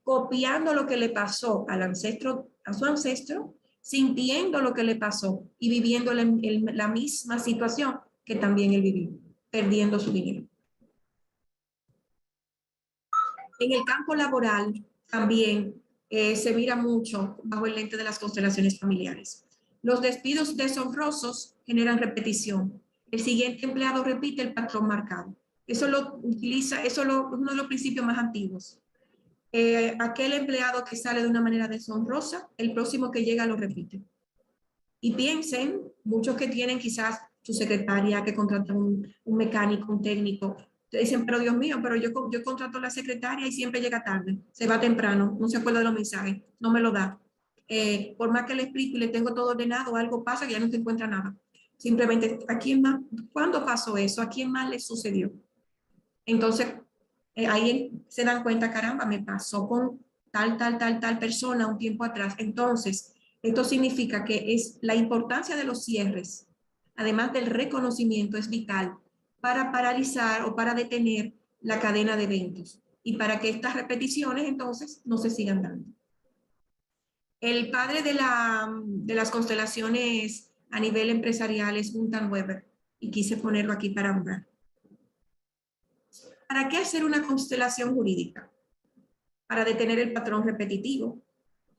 copiando lo que le pasó a su ancestro, sintiendo lo que le pasó y viviendo la misma situación que también él vivió, perdiendo su dinero. En el campo laboral también se mira mucho bajo el lente de las constelaciones familiares. Los despidos deshonrosos generan repetición. El siguiente empleado repite el patrón marcado. Eso lo utiliza, es uno de los principios más antiguos. Aquel empleado que sale de una manera deshonrosa, el próximo que llega lo repite. Y piensen, muchos que tienen quizás su secretaria, que contratan un mecánico, un técnico, te dicen, pero Dios mío, pero yo contrato a la secretaria y siempre llega tarde, se va temprano, no se acuerda de los mensajes, no me lo da. Por más que le explico y le tengo todo ordenado, algo pasa que ya no se encuentra nada. Simplemente, ¿a quién más? ¿Cuándo pasó eso? ¿A quién más le sucedió? Entonces, ahí se dan cuenta, caramba, me pasó con tal persona un tiempo atrás. Entonces, esto significa que es la importancia de los cierres, además del reconocimiento, es vital para paralizar o para detener la cadena de eventos y para que estas repeticiones entonces no se sigan dando. El padre de las constelaciones a nivel empresarial es Gunther Weber y quise ponerlo aquí para hablar. ¿Para qué hacer una constelación jurídica? Para detener el patrón repetitivo.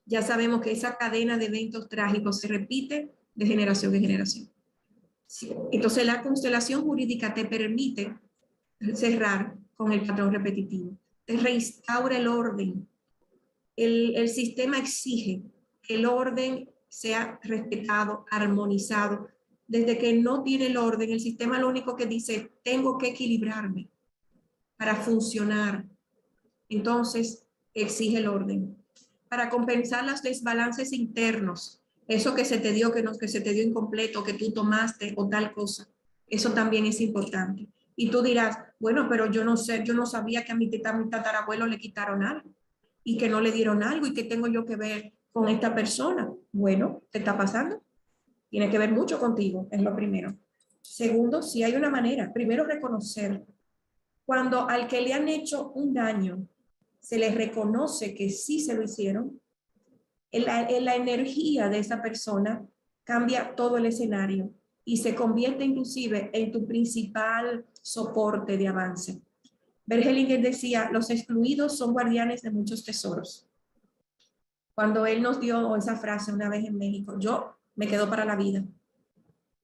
Ya sabemos que esa cadena de eventos trágicos se repite de generación en generación. Sí. Entonces la constelación jurídica te permite cerrar con el patrón repetitivo. Te reinstaura el orden. El sistema exige que el orden sea respetado, armonizado. Desde que no tiene el orden, el sistema lo único que dice, tengo que equilibrarme para funcionar. Entonces, exige el orden. Para compensar los desbalances internos, eso que se te dio, que se te dio incompleto, que tú tomaste o tal cosa, eso también es importante. Y tú dirás, bueno, pero yo no sé, yo no sabía que a mi tatarabuelo le quitaron algo y que no le dieron algo y que tengo yo que ver con esta persona. Bueno, ¿te está pasando? Tiene que ver mucho contigo, es lo primero. Segundo, si hay una manera, primero reconocer. Cuando al que le han hecho un daño se le reconoce que sí se lo hicieron, la energía de esa persona cambia todo el escenario y se convierte inclusive en tu principal soporte de avance. Bergelinger decía, los excluidos son guardianes de muchos tesoros. Cuando él nos dio esa frase una vez en México, yo me quedo para la vida.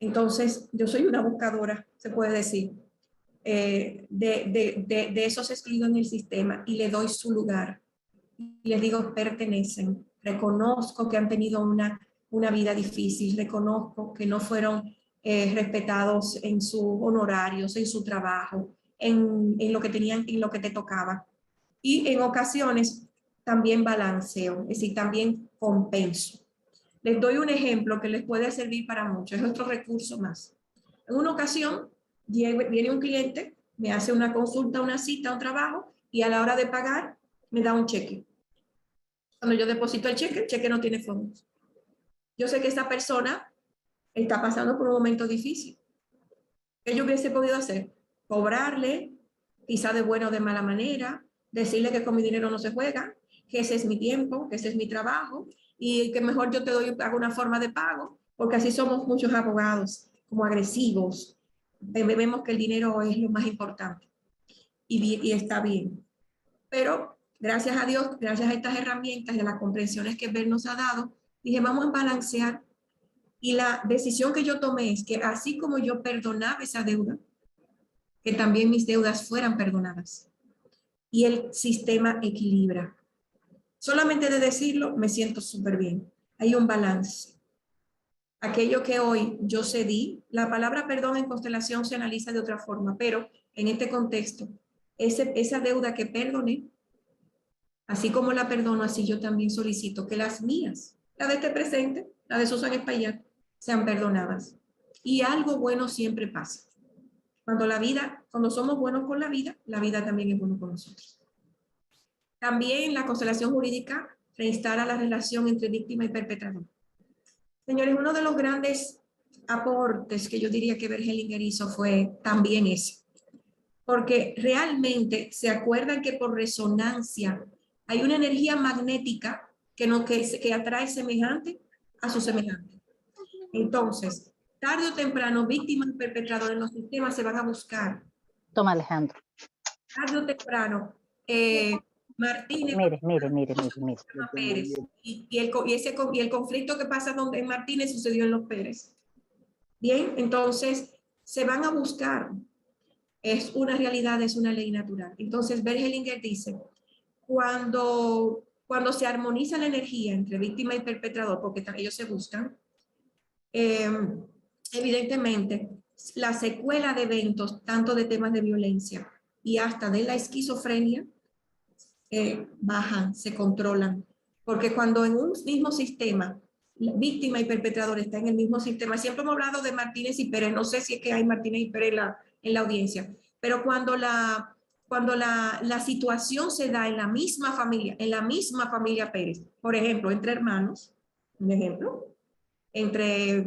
Entonces, yo soy una buscadora, se puede decir. De esos excluidos en el sistema y le doy su lugar y les digo pertenecen, reconozco que han tenido una vida difícil, reconozco que no fueron respetados en sus honorarios, en su trabajo, en lo que tenían, en lo que te tocaba, y en ocasiones también balanceo, es decir, también compenso. Les doy un ejemplo que les puede servir para muchos, es otro recurso más. En una ocasión viene un cliente, me hace una consulta, una cita, un trabajo, y a la hora de pagar me da un cheque. Cuando yo deposito el cheque no tiene fondos. Yo sé que esa persona está pasando por un momento difícil. ¿Qué yo hubiese podido hacer? Cobrarle, quizá de buena o de mala manera, decirle que con mi dinero no se juega, que ese es mi tiempo, que ese es mi trabajo, y que mejor yo te doy alguna forma de pago, porque así somos muchos abogados, como agresivos. Vemos que el dinero es lo más importante y está bien. Pero gracias a Dios, gracias a estas herramientas y a las comprensiones que Bel nos ha dado, dije, vamos a balancear. Y la decisión que yo tomé es que así como yo perdonaba esa deuda, que también mis deudas fueran perdonadas. Y el sistema equilibra. Solamente de decirlo, me siento súper bien. Hay un balance. Aquello que hoy yo cedí, la palabra perdón en constelación se analiza de otra forma, pero en este contexto, esa deuda que perdoné, así como la perdono, así yo también solicito que las mías, la de este presente, la de Susan Espaillat, sean perdonadas. Y algo bueno siempre pasa. Cuando somos buenos con la vida también es buena con nosotros. También la constelación jurídica reinstala la relación entre víctima y perpetrador. Señores, uno de los grandes aportes que yo diría que Bergelinger hizo fue también ese. Porque realmente se acuerdan que por resonancia hay una energía magnética que atrae semejante a su semejante. Entonces, tarde o temprano, víctimas y perpetradores en los sistemas se van a buscar. Toma, Alejandro. Tarde o temprano, Martínez. Mire. Pérez. Y el conflicto que pasa en Martínez sucedió en los Pérez. Bien, entonces se van a buscar. Es una realidad, es una ley natural. Entonces, Bergelinger dice, cuando se armoniza la energía entre víctima y perpetrador, porque ellos se buscan, evidentemente, la secuela de eventos, tanto de temas de violencia y hasta de la esquizofrenia, bajan, se controlan. Porque cuando en un mismo sistema, la víctima y perpetrador están en el mismo sistema, siempre hemos hablado de Martínez y Pérez, no sé si es que hay Martínez y Pérez en la audiencia, pero cuando la situación se da en la misma familia Pérez, por ejemplo, entre hermanos, un ejemplo, entre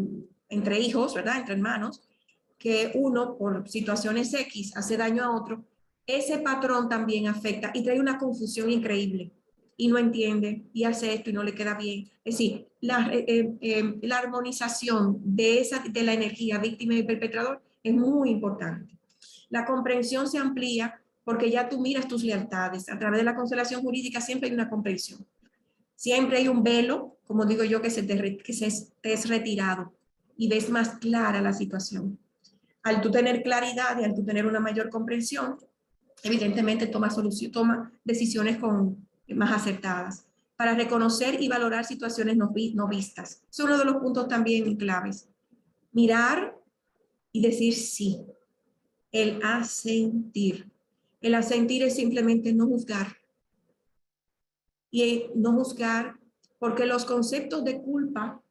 hijos, ¿verdad? Entre hermanos, que uno por situaciones X hace daño a otro, ese patrón también afecta y trae una confusión increíble y no entiende y hace esto y no le queda bien. Es decir, la armonización de la energía víctima y perpetrador es muy importante. La comprensión se amplía porque ya tú miras tus lealtades. A través de la constelación jurídica siempre hay una comprensión. Siempre hay un velo, como digo yo, que se te es retirado y ves más clara la situación. Al tú tener claridad y al tú tener una mayor comprensión, evidentemente toma decisiones más acertadas para reconocer y valorar situaciones no vistas. Es uno de los puntos también claves. Mirar y decir sí. El asentir. El asentir es simplemente no juzgar. Y no juzgar porque los conceptos de culpa,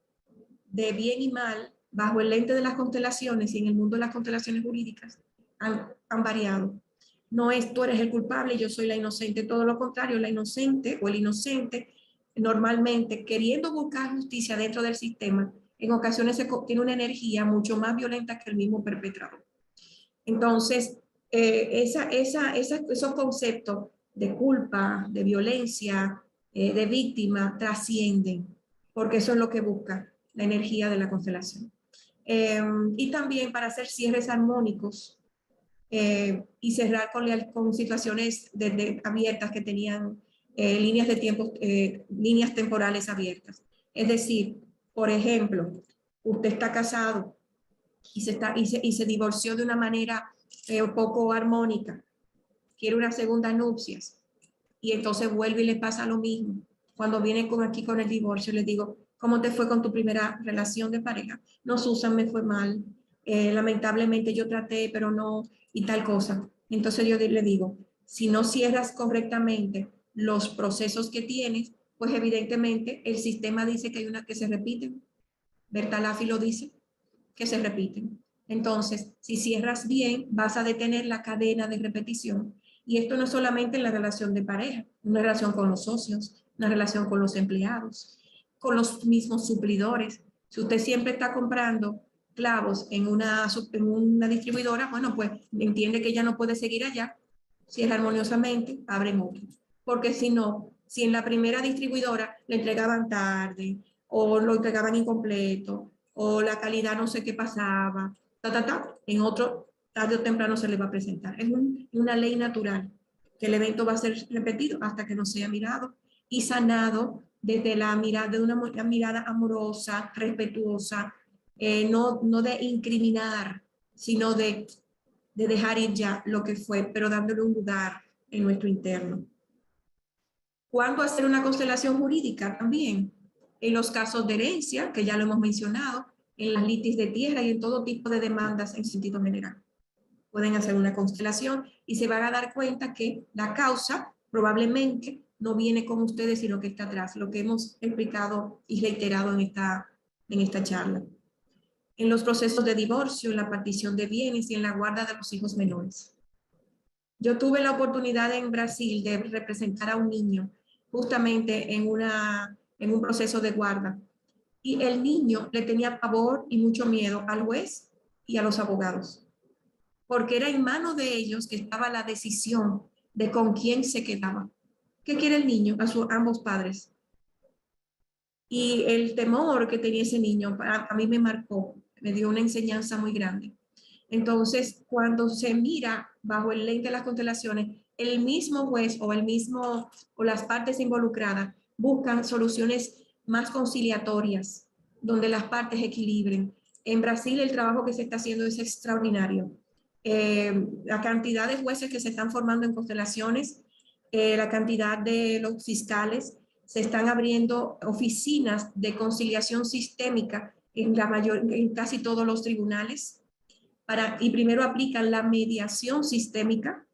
de bien y mal, bajo el lente de las constelaciones y en el mundo de las constelaciones jurídicas, han variado. No es tú eres el culpable y yo soy la inocente, todo lo contrario, la inocente o el inocente normalmente queriendo buscar justicia dentro del sistema, en ocasiones tiene una energía mucho más violenta que el mismo perpetrador. Entonces, esos conceptos de culpa, de violencia, de víctima, trascienden, porque eso es lo que busca la energía de la constelación. Y también para hacer cierres armónicos y cerrar con situaciones abiertas que tenían líneas de tiempo, líneas temporales abiertas. Es decir, por ejemplo, usted está casado y se divorció de una manera poco armónica, quiere una segunda nupcias y entonces vuelve y le pasa lo mismo. Cuando viene aquí con el divorcio, les digo, ¿cómo te fue con tu primera relación de pareja? No, Susan, me fue mal. Lamentablemente yo traté, pero no, y tal cosa. Entonces yo le digo, si no cierras correctamente los procesos que tienes, pues evidentemente el sistema dice que hay una que se repiten. Bertalanffy lo dice, que se repiten. Entonces, si cierras bien, vas a detener la cadena de repetición. Y esto no es solamente en la relación de pareja, una relación con los socios, una relación con los empleados, con los mismos suplidores. Si usted siempre está comprando clavos en una distribuidora, bueno, pues entiende que ya no puede seguir allá. Cierra armoniosamente, abren otro. Porque si no, si en la primera distribuidora le entregaban tarde o lo entregaban incompleto, o la calidad no sé qué pasaba, en otro tarde o temprano se le va a presentar. Es una ley natural que el evento va a ser repetido hasta que no sea mirado y sanado desde la mirada de una mirada amorosa, respetuosa, no de incriminar, sino de dejar ir ya lo que fue, pero dándole un lugar en nuestro interno. ¿Cuándo hacer una constelación jurídica? También en los casos de herencia, que ya lo hemos mencionado, en las litis de tierra y en todo tipo de demandas en sentido general. Pueden hacer una constelación y se van a dar cuenta que la causa probablemente no viene con ustedes, sino que está atrás, lo que hemos explicado y reiterado en esta charla. En los procesos de divorcio, en la partición de bienes y en la guarda de los hijos menores. Yo tuve la oportunidad en Brasil de representar a un niño justamente en un proceso de guarda. Y el niño le tenía pavor y mucho miedo al juez y a los abogados, porque era en manos de ellos que estaba la decisión de con quién se quedaba. ¿Qué quiere el niño? A ambos padres. Y el temor que tenía ese niño a mí me marcó, me dio una enseñanza muy grande. Entonces, cuando se mira bajo el lente de las constelaciones, el mismo juez o las partes involucradas buscan soluciones más conciliatorias, donde las partes equilibren. En Brasil el trabajo que se está haciendo es extraordinario. la cantidad de jueces que se están formando en constelaciones, la cantidad de los fiscales, se están abriendo oficinas de conciliación sistémica en casi todos los tribunales, y primero aplican la mediación sistémica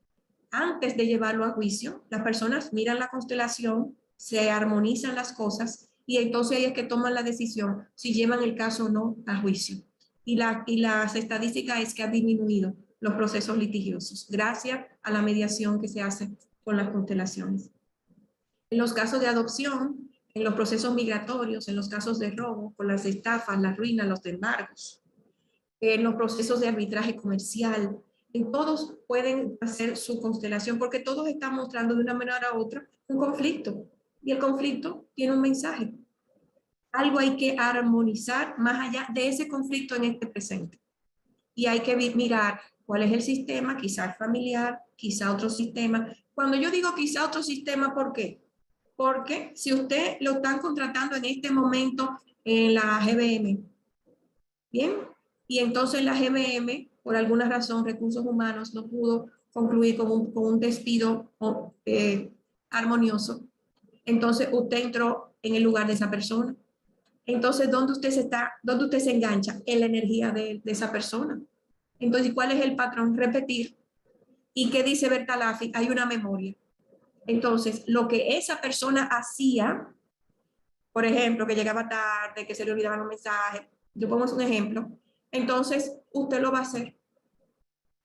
antes de llevarlo a juicio. Las personas miran la constelación, se armonizan las cosas y entonces ahí es que toman la decisión si llevan el caso o no a juicio. Y las estadísticas es que ha disminuido los procesos litigiosos gracias a la mediación que se hace con las constelaciones. En los casos de adopción, en los procesos migratorios, en los casos de robo, con las estafas, las ruinas, los embargos, en los procesos de arbitraje comercial, en todos pueden hacer su constelación porque todos están mostrando de una manera u otra un conflicto y el conflicto tiene un mensaje. Algo hay que armonizar más allá de ese conflicto en este presente. Y hay que mirar cuál es el sistema, quizá familiar, quizá otro sistema. Cuando yo digo quizá otro sistema, ¿por qué? Porque si usted lo están contratando en este momento en la GBM, ¿bien? Y entonces la GBM, por alguna razón, Recursos Humanos no pudo concluir con un despido armonioso. Entonces usted entró en el lugar de esa persona. Entonces, ¿dónde usted se engancha? En la energía de esa persona. Entonces, ¿cuál es el patrón? Repetir. ¿Y qué dice Bertalafi? Hay una memoria. Entonces, lo que esa persona hacía, por ejemplo, que llegaba tarde, que se le olvidaban los mensajes, yo pongo un ejemplo, entonces usted lo va a hacer.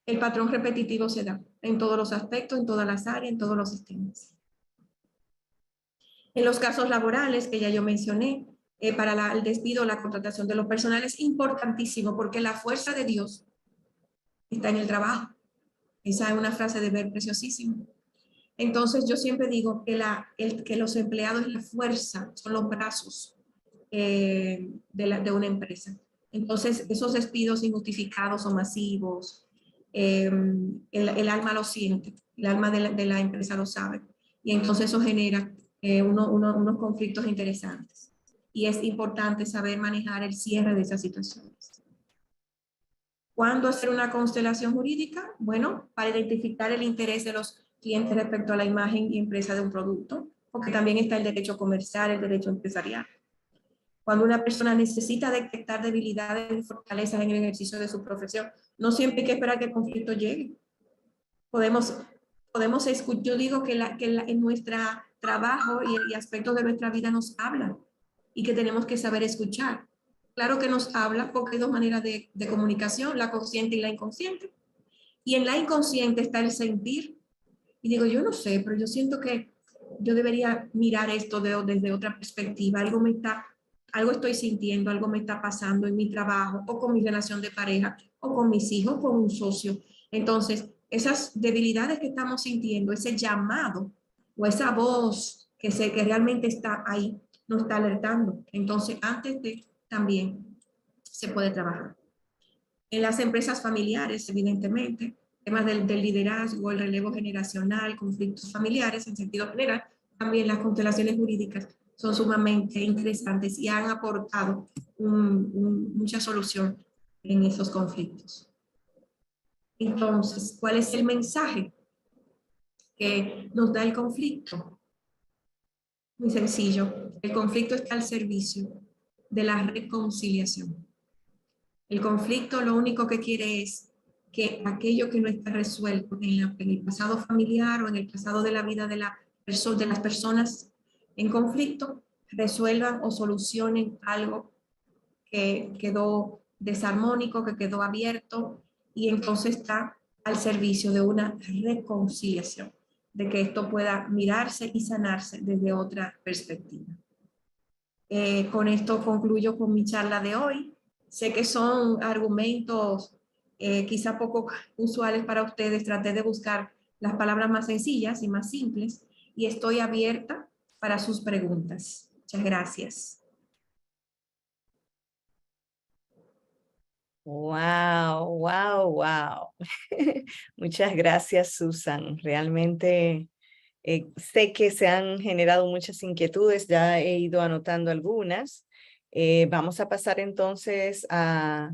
El patrón repetitivo se da en todos los aspectos, en todas las áreas, en todos los sistemas. En los casos laborales que ya yo mencioné, para el despido, la contratación de los personales es importantísimo porque la fuerza de Dios está en el trabajo. Esa es una frase de Ver preciosísima. Entonces yo siempre digo que los empleados y la fuerza son los brazos de una empresa. Entonces esos despidos injustificados o masivos, el alma lo siente, el alma de la empresa lo sabe. Y entonces eso genera unos conflictos interesantes. Y es importante saber manejar el cierre de esas situaciones. ¿Cuándo hacer una constelación jurídica? Bueno, para identificar el interés de los clientes respecto a la imagen y empresa de un producto, porque también está el derecho comercial, el derecho empresarial. Cuando una persona necesita detectar debilidades y fortalezas en el ejercicio de su profesión, no siempre hay que esperar que el conflicto llegue. Podemos escuchar, yo digo que en nuestro trabajo y aspectos de nuestra vida nos habla y que tenemos que saber escuchar. Claro que nos habla porque hay dos maneras de comunicación, la consciente y la inconsciente. Y en la inconsciente está el sentir. Y digo, yo no sé, pero yo siento que yo debería mirar esto desde otra perspectiva. Algo estoy sintiendo, algo me está pasando en mi trabajo o con mi relación de pareja o con mis hijos, con un socio. Entonces, esas debilidades que estamos sintiendo, ese llamado o esa voz que realmente está ahí, nos está alertando. Entonces, antes de también se puede trabajar. En las empresas familiares, evidentemente, temas del liderazgo, el relevo generacional, conflictos familiares en sentido general, también las constelaciones jurídicas son sumamente interesantes y han aportado mucha solución en esos conflictos. Entonces, ¿cuál es el mensaje que nos da el conflicto? Muy sencillo, el conflicto está al servicio de la reconciliación. El conflicto lo único que quiere es que aquello que no está resuelto en el pasado familiar o en el pasado de la vida de las personas en conflicto, resuelvan o solucionen algo que quedó desarmónico, que quedó abierto, y entonces está al servicio de una reconciliación, de que esto pueda mirarse y sanarse desde otra perspectiva. Con esto concluyo con mi charla de hoy. Sé que son argumentos quizá poco usuales para ustedes. Traté de buscar las palabras más sencillas y más simples y estoy abierta para sus preguntas. Muchas gracias. Wow, wow, wow. Muchas gracias, Susan. Realmente sé que se han generado muchas inquietudes, ya he ido anotando algunas. Vamos a pasar entonces a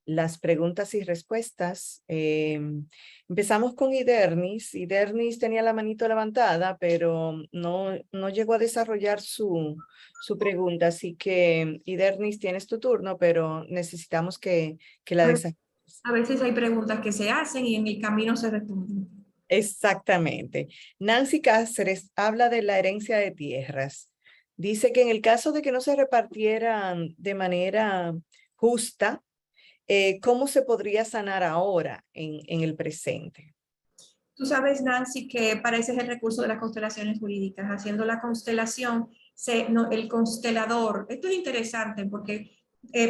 las preguntas y respuestas. Empezamos con Idernis. Idernis tenía la manito levantada, pero no llegó a desarrollar su pregunta. Así que, Idernis, tienes tu turno, pero necesitamos que la desarrolles. A veces hay preguntas que se hacen y en el camino se responden. Exactamente. Nancy Cáceres habla de la herencia de tierras. Dice que en el caso de que no se repartieran de manera justa, ¿cómo se podría sanar ahora en el presente? Tú sabes, Nancy, que para ese es el recurso de las constelaciones jurídicas. Haciendo la constelación, el constelador, esto es interesante porque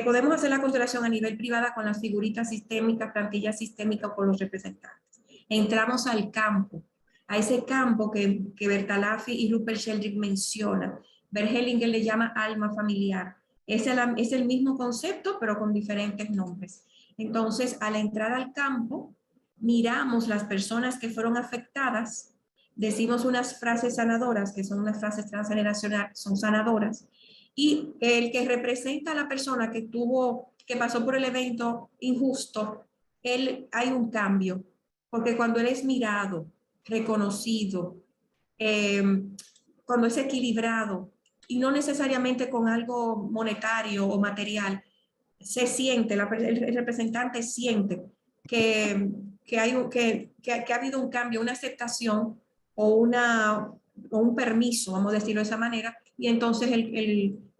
podemos hacer la constelación a nivel privada con las figuritas sistémicas, plantillas sistémicas o con los representantes. Entramos al campo, a ese campo que Bertalanffy y Rupert Sheldrake mencionan. Bert Hellinger le llama alma familiar. Es el mismo concepto, pero con diferentes nombres. Entonces, al entrar al campo, miramos las personas que fueron afectadas, decimos unas frases sanadoras, que son unas frases transgeneracionales, son sanadoras, y el que representa a la persona que pasó por el evento injusto, hay un cambio, porque cuando él es mirado, reconocido, cuando es equilibrado, y no necesariamente con algo monetario o material, se siente, el representante siente que ha habido un cambio, una aceptación o un permiso, vamos a decirlo de esa manera, y entonces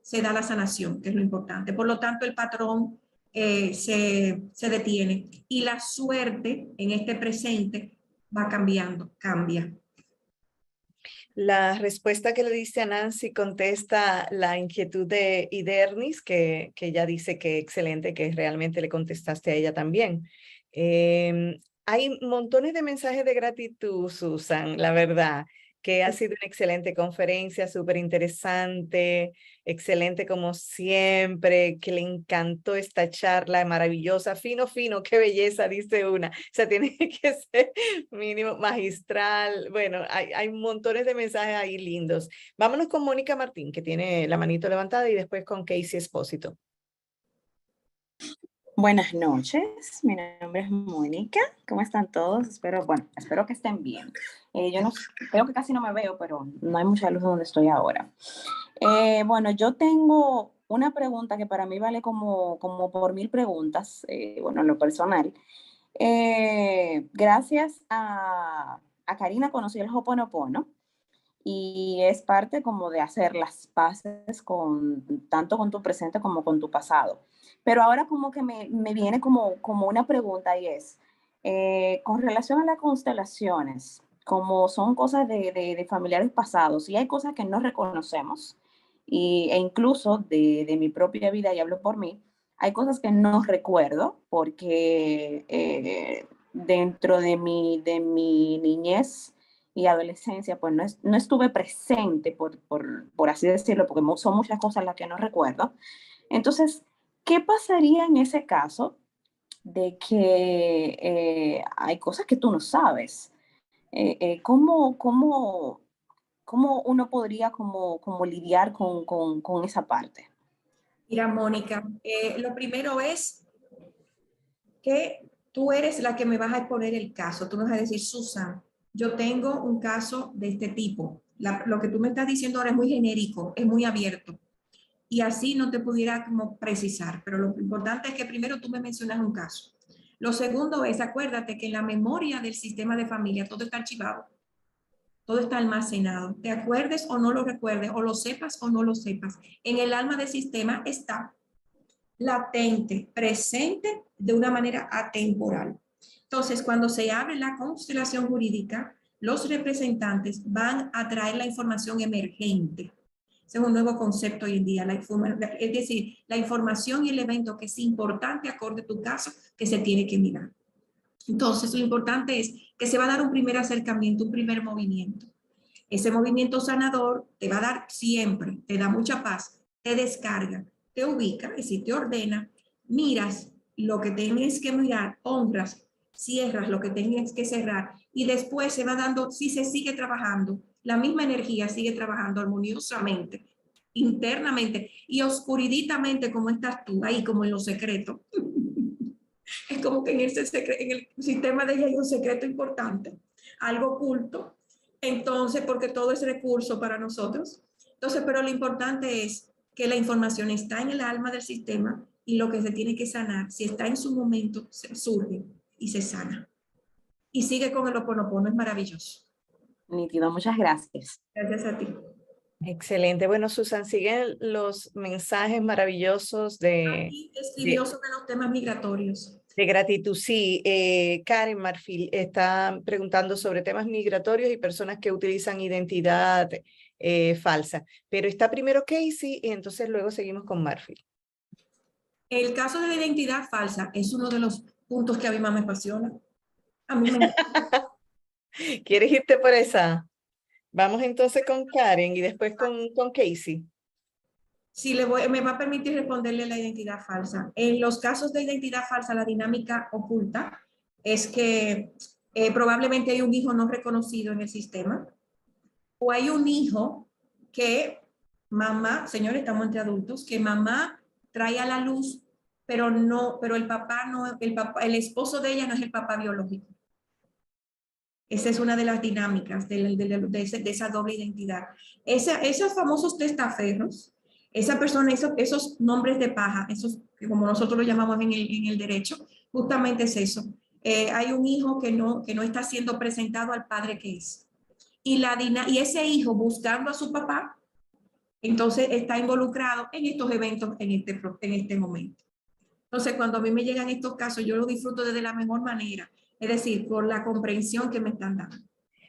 se da la sanación, que es lo importante. Por lo tanto, el patrón se detiene y la suerte en este presente va cambiando, cambia. La respuesta que le diste a Nancy contesta la inquietud de Idernis, que ella dice que excelente, que realmente le contestaste a ella también. Hay montones de mensajes de gratitud, Susan, la verdad, que ha sido una excelente conferencia, súper interesante, excelente como siempre, que le encantó esta charla maravillosa, fino, qué belleza, dice una. O sea, tiene que ser mínimo magistral. Bueno, hay montones de mensajes ahí lindos. Vámonos con Mónica Martín, que tiene la manito levantada, y después con Casey Espósito. Buenas noches, mi nombre es Mónica. ¿Cómo están todos? Espero que estén bien. Creo que casi no me veo, pero no hay mucha luz donde estoy ahora. Yo tengo una pregunta que para mí vale como por 1000 preguntas, en lo personal. Gracias a Karina conocí el Ho'oponopono y es parte como de hacer las paces tanto con tu presente como con tu pasado. Pero ahora como que me viene como una pregunta y es, con relación a las constelaciones, como son cosas de familiares pasados, y hay cosas que no reconocemos, e incluso de mi propia vida, y hablo por mí, hay cosas que no recuerdo porque dentro de mi niñez y adolescencia, pues no estuve presente, por así decirlo, porque son muchas cosas las que no recuerdo. Entonces, ¿qué pasaría en ese caso de que hay cosas que tú no sabes? ¿Cómo uno podría como lidiar con esa parte? Mira, Mónica, lo primero es que tú eres la que me vas a exponer el caso. Tú me vas a decir, Susan, yo tengo un caso de este tipo. Lo que tú me estás diciendo ahora es muy genérico, es muy abierto. Y así no te pudiera como precisar. Pero lo importante es que primero tú me mencionas un caso. Lo segundo es, acuérdate que en la memoria del sistema de familia todo está archivado. Todo está almacenado. Te acuerdes o no lo recuerdes, o lo sepas o no lo sepas. En el alma del sistema está latente, presente de una manera atemporal. Entonces, cuando se abre la constelación jurídica, los representantes van a traer la información emergente. Ese es un nuevo concepto hoy en día, es decir, la información y el evento que es importante acorde a tu caso que se tiene que mirar. Entonces, lo importante es que se va a dar un primer acercamiento, un primer movimiento. Ese movimiento sanador te va a dar siempre, te da mucha paz, te descarga, te ubica, es decir, te ordena, miras lo que tienes que mirar, honras, cierras lo que tienes que cerrar y después se va dando, si se sigue trabajando, la misma energía sigue trabajando armoniosamente, internamente y oscuriditamente como estás tú, ahí como en lo secreto. Es como que en el sistema de ella hay un secreto importante, algo oculto. Entonces, porque todo es recurso para nosotros. Entonces, pero lo importante es que la información está en el alma del sistema y lo que se tiene que sanar, si está en su momento, se surge y se sana. Y sigue con el Ho'oponopono, es maravilloso. Nítido, muchas gracias. Gracias a ti. Excelente. Bueno, Susan, siguen los mensajes maravillosos de, Y escribió de, sobre los temas migratorios. de gratitud. Sí, Karen Marfil está preguntando sobre temas migratorios y personas que utilizan identidad falsa. Pero está primero Casey y entonces luego seguimos con Marfil. El caso de la identidad falsa es uno de los puntos que a mí más me apasiona. A mí me ¿Quieres irte por esa? Vamos entonces con Karen y después con Casey. Sí, me va a permitir responderle la identidad falsa. En los casos de identidad falsa, la dinámica oculta es que probablemente hay un hijo no reconocido en el sistema o hay un hijo que mamá, señores, estamos entre adultos, que mamá trae a la luz, pero el papá no, el esposo de ella no es el papá biológico. Esa es una de las dinámicas de esa doble identidad. Esos famosos testaferros, esa persona, esos nombres de paja, esos que como nosotros lo llamamos en el derecho, justamente es eso. Hay un hijo que no está siendo presentado al padre que es. Y ese hijo buscando a su papá, entonces está involucrado en estos eventos en este momento. Entonces, cuando a mí me llegan estos casos, yo lo disfruto de la mejor manera, es decir, por la comprensión que me están dando.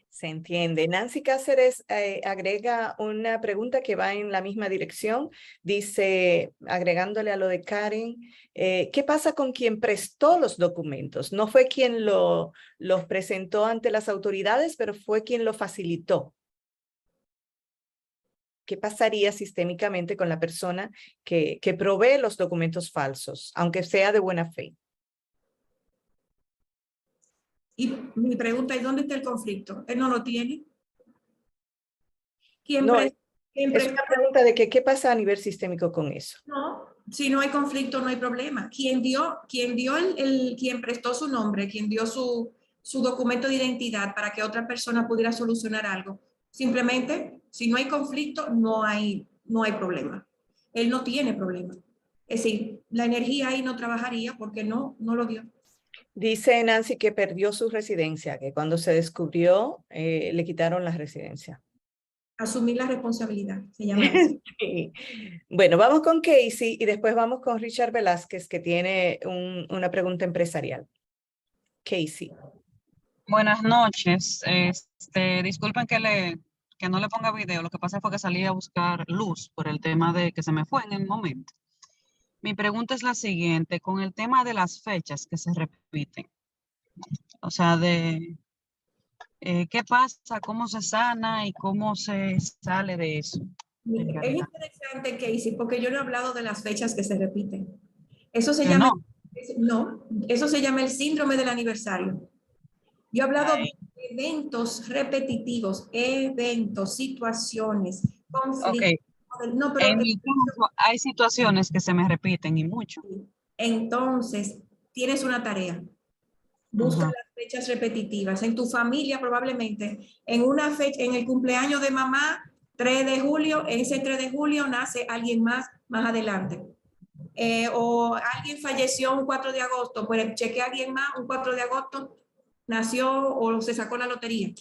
Se entiende. Nancy Cáceres agrega una pregunta que va en la misma dirección. Dice, agregándole a lo de Karen, ¿qué pasa con quien prestó los documentos? No fue quien los presentó ante las autoridades, pero fue quien lo facilitó. ¿Qué pasaría sistémicamente con la persona que provee los documentos falsos, aunque sea de buena fe? Y mi pregunta es, ¿dónde está el conflicto? ¿Él no lo tiene? No, es una pregunta de que, ¿qué pasa a nivel sistémico con eso? No, si no hay conflicto, no hay problema. Quien prestó su nombre, quien dio su documento de identidad para que otra persona pudiera solucionar algo, simplemente, si no hay conflicto, no hay problema. Él no tiene problema. Es decir, la energía ahí no trabajaría porque no lo dio. Dice Nancy que perdió su residencia, que cuando se descubrió le quitaron la residencia. Asumir la responsabilidad, se llama eso. Sí. Bueno, vamos con Casey y después vamos con Richard Velázquez, que tiene una pregunta empresarial. Casey. Buenas noches. Disculpen que no le ponga video. Lo que pasa fue que salí a buscar luz por el tema de que se me fue en el momento. Mi pregunta es la siguiente, con el tema de las fechas que se repiten. O sea, ¿qué pasa? ¿Cómo se sana y cómo se sale de eso? Mira, es interesante, Casey, porque yo no he hablado de las fechas que se repiten. Eso se llama, eso se llama el síndrome del aniversario. Yo he hablado de eventos repetitivos, situaciones, conflictos. Okay. No, pero en mi caso, hay situaciones que se me repiten y mucho. Entonces, tienes una tarea. Busca las fechas repetitivas. En tu familia probablemente, en una fecha, en el cumpleaños de mamá, 3 de julio, en ese 3 de julio nace alguien más adelante. O alguien falleció un 4 de agosto, pues chequea a alguien más, un 4 de agosto nació o se sacó la lotería.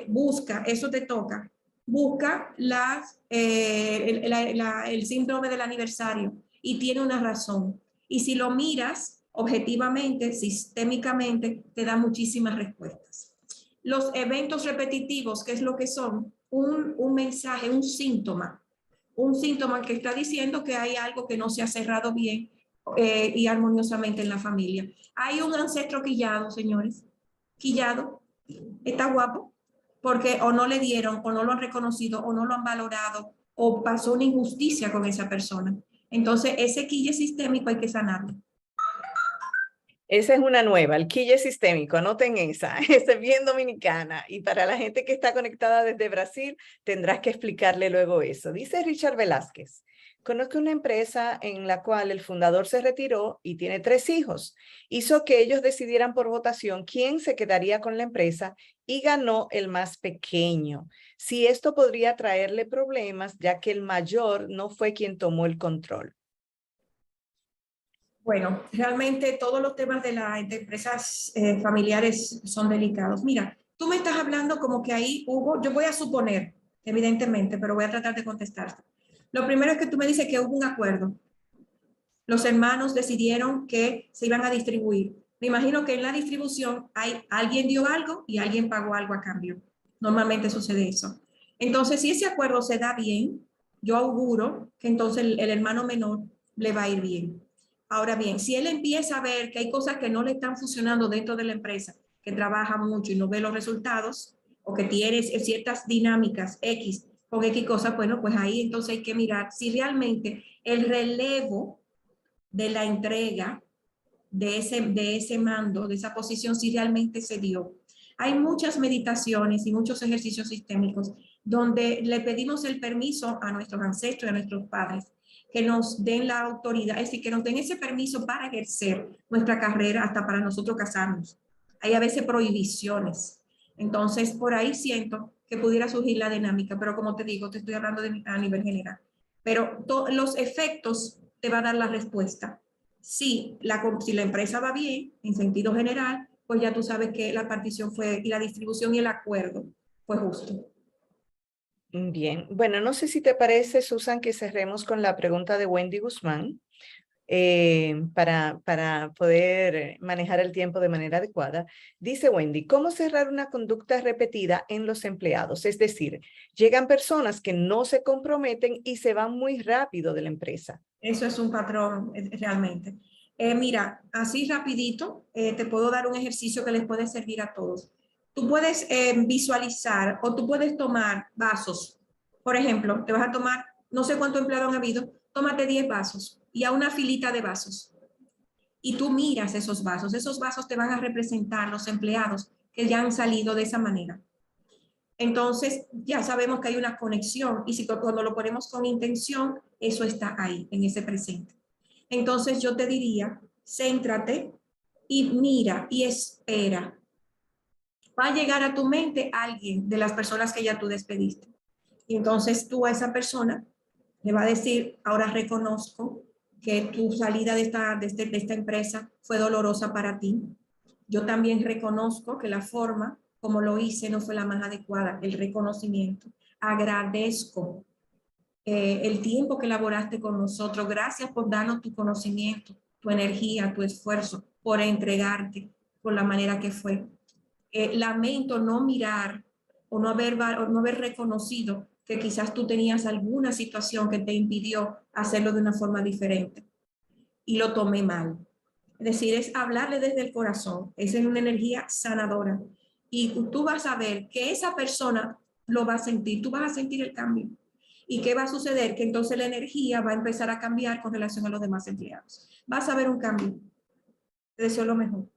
Busca, eso te toca. Busca el síndrome del aniversario y tiene una razón. Y si lo miras objetivamente, sistémicamente, te da muchísimas respuestas. Los eventos repetitivos, ¿qué es lo que son? Un mensaje, un síntoma que está diciendo que hay algo que no se ha cerrado bien y armoniosamente en la familia. Hay un ancestro quillado, señores. Quillado. Está guapo porque o no le dieron, o no lo han reconocido, o no lo han valorado, o pasó una injusticia con esa persona. Entonces, ese quille sistémico hay que sanarlo. Esa es una nueva, el quille sistémico, anoten esa, esa es bien dominicana. Y para la gente que está conectada desde Brasil, tendrás que explicarle luego eso. Dice Richard Velázquez, Conozco una empresa en la cual el fundador se retiró y tiene 3 hijos. Hizo que ellos decidieran por votación quién se quedaría con la empresa y ganó el más pequeño. Si esto podría traerle problemas, ya que el mayor no fue quien tomó el control. Bueno, realmente todos los temas de las empresas familiares son delicados. Mira, tú me estás hablando como que ahí hubo, yo voy a suponer, evidentemente, pero voy a tratar de contestarte. Lo primero es que tú me dices que hubo un acuerdo. Los hermanos decidieron que se iban a distribuir. Me imagino que en la distribución alguien dio algo y alguien pagó algo a cambio. Normalmente sucede eso. Entonces, si ese acuerdo se da bien, yo auguro que entonces el hermano menor le va a ir bien. Ahora bien, si él empieza a ver que hay cosas que no le están funcionando dentro de la empresa, que trabaja mucho y no ve los resultados, o que tiene ciertas dinámicas X con X cosas, bueno, pues ahí entonces hay que mirar si realmente el relevo de la entrega de ese mando, de esa posición, si realmente se dio. Hay muchas meditaciones y muchos ejercicios sistémicos donde le pedimos el permiso a nuestros ancestros y a nuestros padres que nos den la autoridad, es decir, que nos den ese permiso para ejercer nuestra carrera hasta para nosotros casarnos. Hay a veces prohibiciones. Entonces, por ahí siento que pudiera surgir la dinámica, pero como te digo, te estoy hablando a nivel general. Pero los efectos te va a dar la respuesta. Si la empresa va bien, en sentido general, pues ya tú sabes que la partición fue, y la distribución y el acuerdo fue justo. Bien, bueno, no sé si te parece, Susan, que cerremos con la pregunta de Wendy Guzmán para poder manejar el tiempo de manera adecuada. Dice Wendy, ¿cómo cerrar una conducta repetida en los empleados? Es decir, llegan personas que no se comprometen y se van muy rápido de la empresa. Eso es un patrón realmente. Mira, así rapidito, te puedo dar un ejercicio que les puede servir a todos. Tú puedes visualizar o tú puedes tomar vasos. Por ejemplo, te vas a tomar, no sé cuántos empleados han habido, tómate 10 vasos y a una filita de vasos. Y tú miras esos vasos te van a representar los empleados que ya han salido de esa manera. Entonces, ya sabemos que hay una conexión y si cuando lo ponemos con intención, eso está ahí, en ese presente. Entonces, yo te diría, céntrate y mira y espera. Va a llegar a tu mente alguien de las personas que ya tú despediste. Y entonces tú a esa persona le va a decir, ahora reconozco que tu salida de esta empresa fue dolorosa para ti. Yo también reconozco que la forma como lo hice no fue la más adecuada, el reconocimiento. Agradezco el tiempo que laboraste con nosotros. Gracias por darnos tu conocimiento, tu energía, tu esfuerzo, por entregarte por la manera que fue. Lamento no mirar o no haber reconocido que quizás tú tenías alguna situación que te impidió hacerlo de una forma diferente y lo tomé mal. Es decir, es hablarle desde el corazón, es en una energía sanadora y tú vas a ver que esa persona lo va a sentir, tú vas a sentir el cambio. ¿Y qué va a suceder? Que entonces la energía va a empezar a cambiar con relación a los demás empleados. Vas a ver un cambio. Te deseo lo mejor.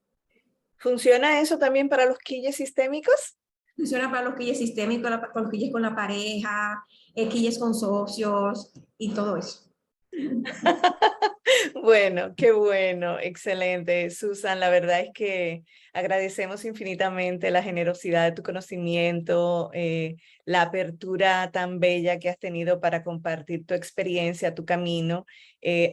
¿Funciona eso también para los quilles sistémicos? Funciona para los quilles sistémicos, para los quilles con la pareja, quilles con socios y todo eso. Bueno, qué bueno, excelente. Susan, la verdad es que agradecemos infinitamente la generosidad de tu conocimiento, la apertura tan bella que has tenido para compartir tu experiencia, tu camino.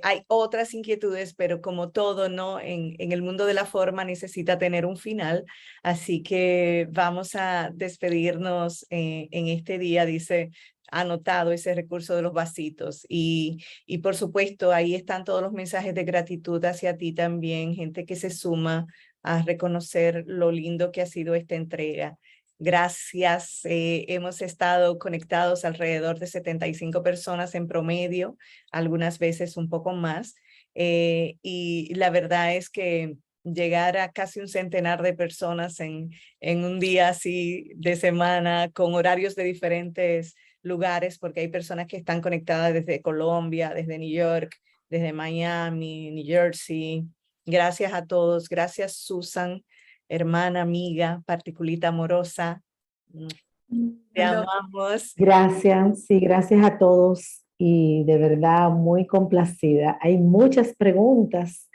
Hay otras inquietudes, pero como todo, ¿no? En el mundo de la forma necesita tener un final, así que vamos a despedirnos en este día, dice anotado ese recurso de los vasitos y por supuesto ahí están todos los mensajes de gratitud hacia ti también, gente que se suma a reconocer lo lindo que ha sido esta entrega. Gracias, hemos estado conectados alrededor de 75 personas en promedio, algunas veces un poco más, y la verdad es que llegar a casi un centenar de personas en un día así de semana con horarios de diferentes lugares, porque hay personas que están conectadas desde Colombia, desde New York, desde Miami, New Jersey. Gracias a todos. Gracias, Susan, hermana, amiga, particulita amorosa. Te amamos. Gracias, sí, gracias a todos. y de verdad muy complacida. Hay muchas preguntas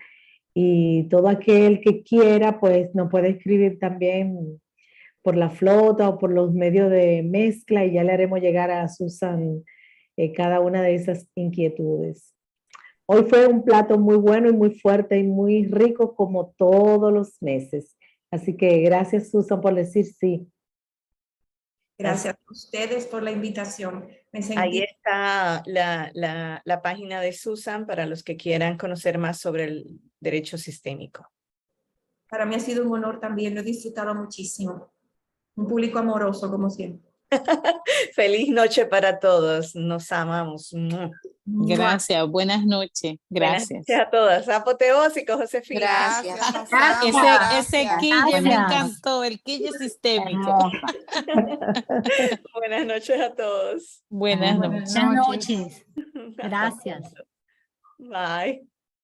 y todo aquel que quiera pues nos puede escribir también por la flota o por los medios de mezcla y ya le haremos llegar a Susan cada una de esas inquietudes. Hoy fue un plato muy bueno y muy fuerte y muy rico como todos los meses. Así que gracias, Susan, por decir sí. Gracias a ustedes por la invitación. Me sentí... Ahí está la página de Susan para los que quieran conocer más sobre el derecho sistémico. Para mí ha sido un honor también, lo he disfrutado muchísimo. Un público amoroso, como siempre. Feliz noche para todos. Nos amamos. Gracias, buenas noches. Buenas Gracias. noches a todas. Apoteósico, Josefina. Gracias. Ese quille me Gracias. encantó, el quille sistémico. Hermosa. Buenas noches a todos. Buenas noches. Buenas noches. Gracias. Bye.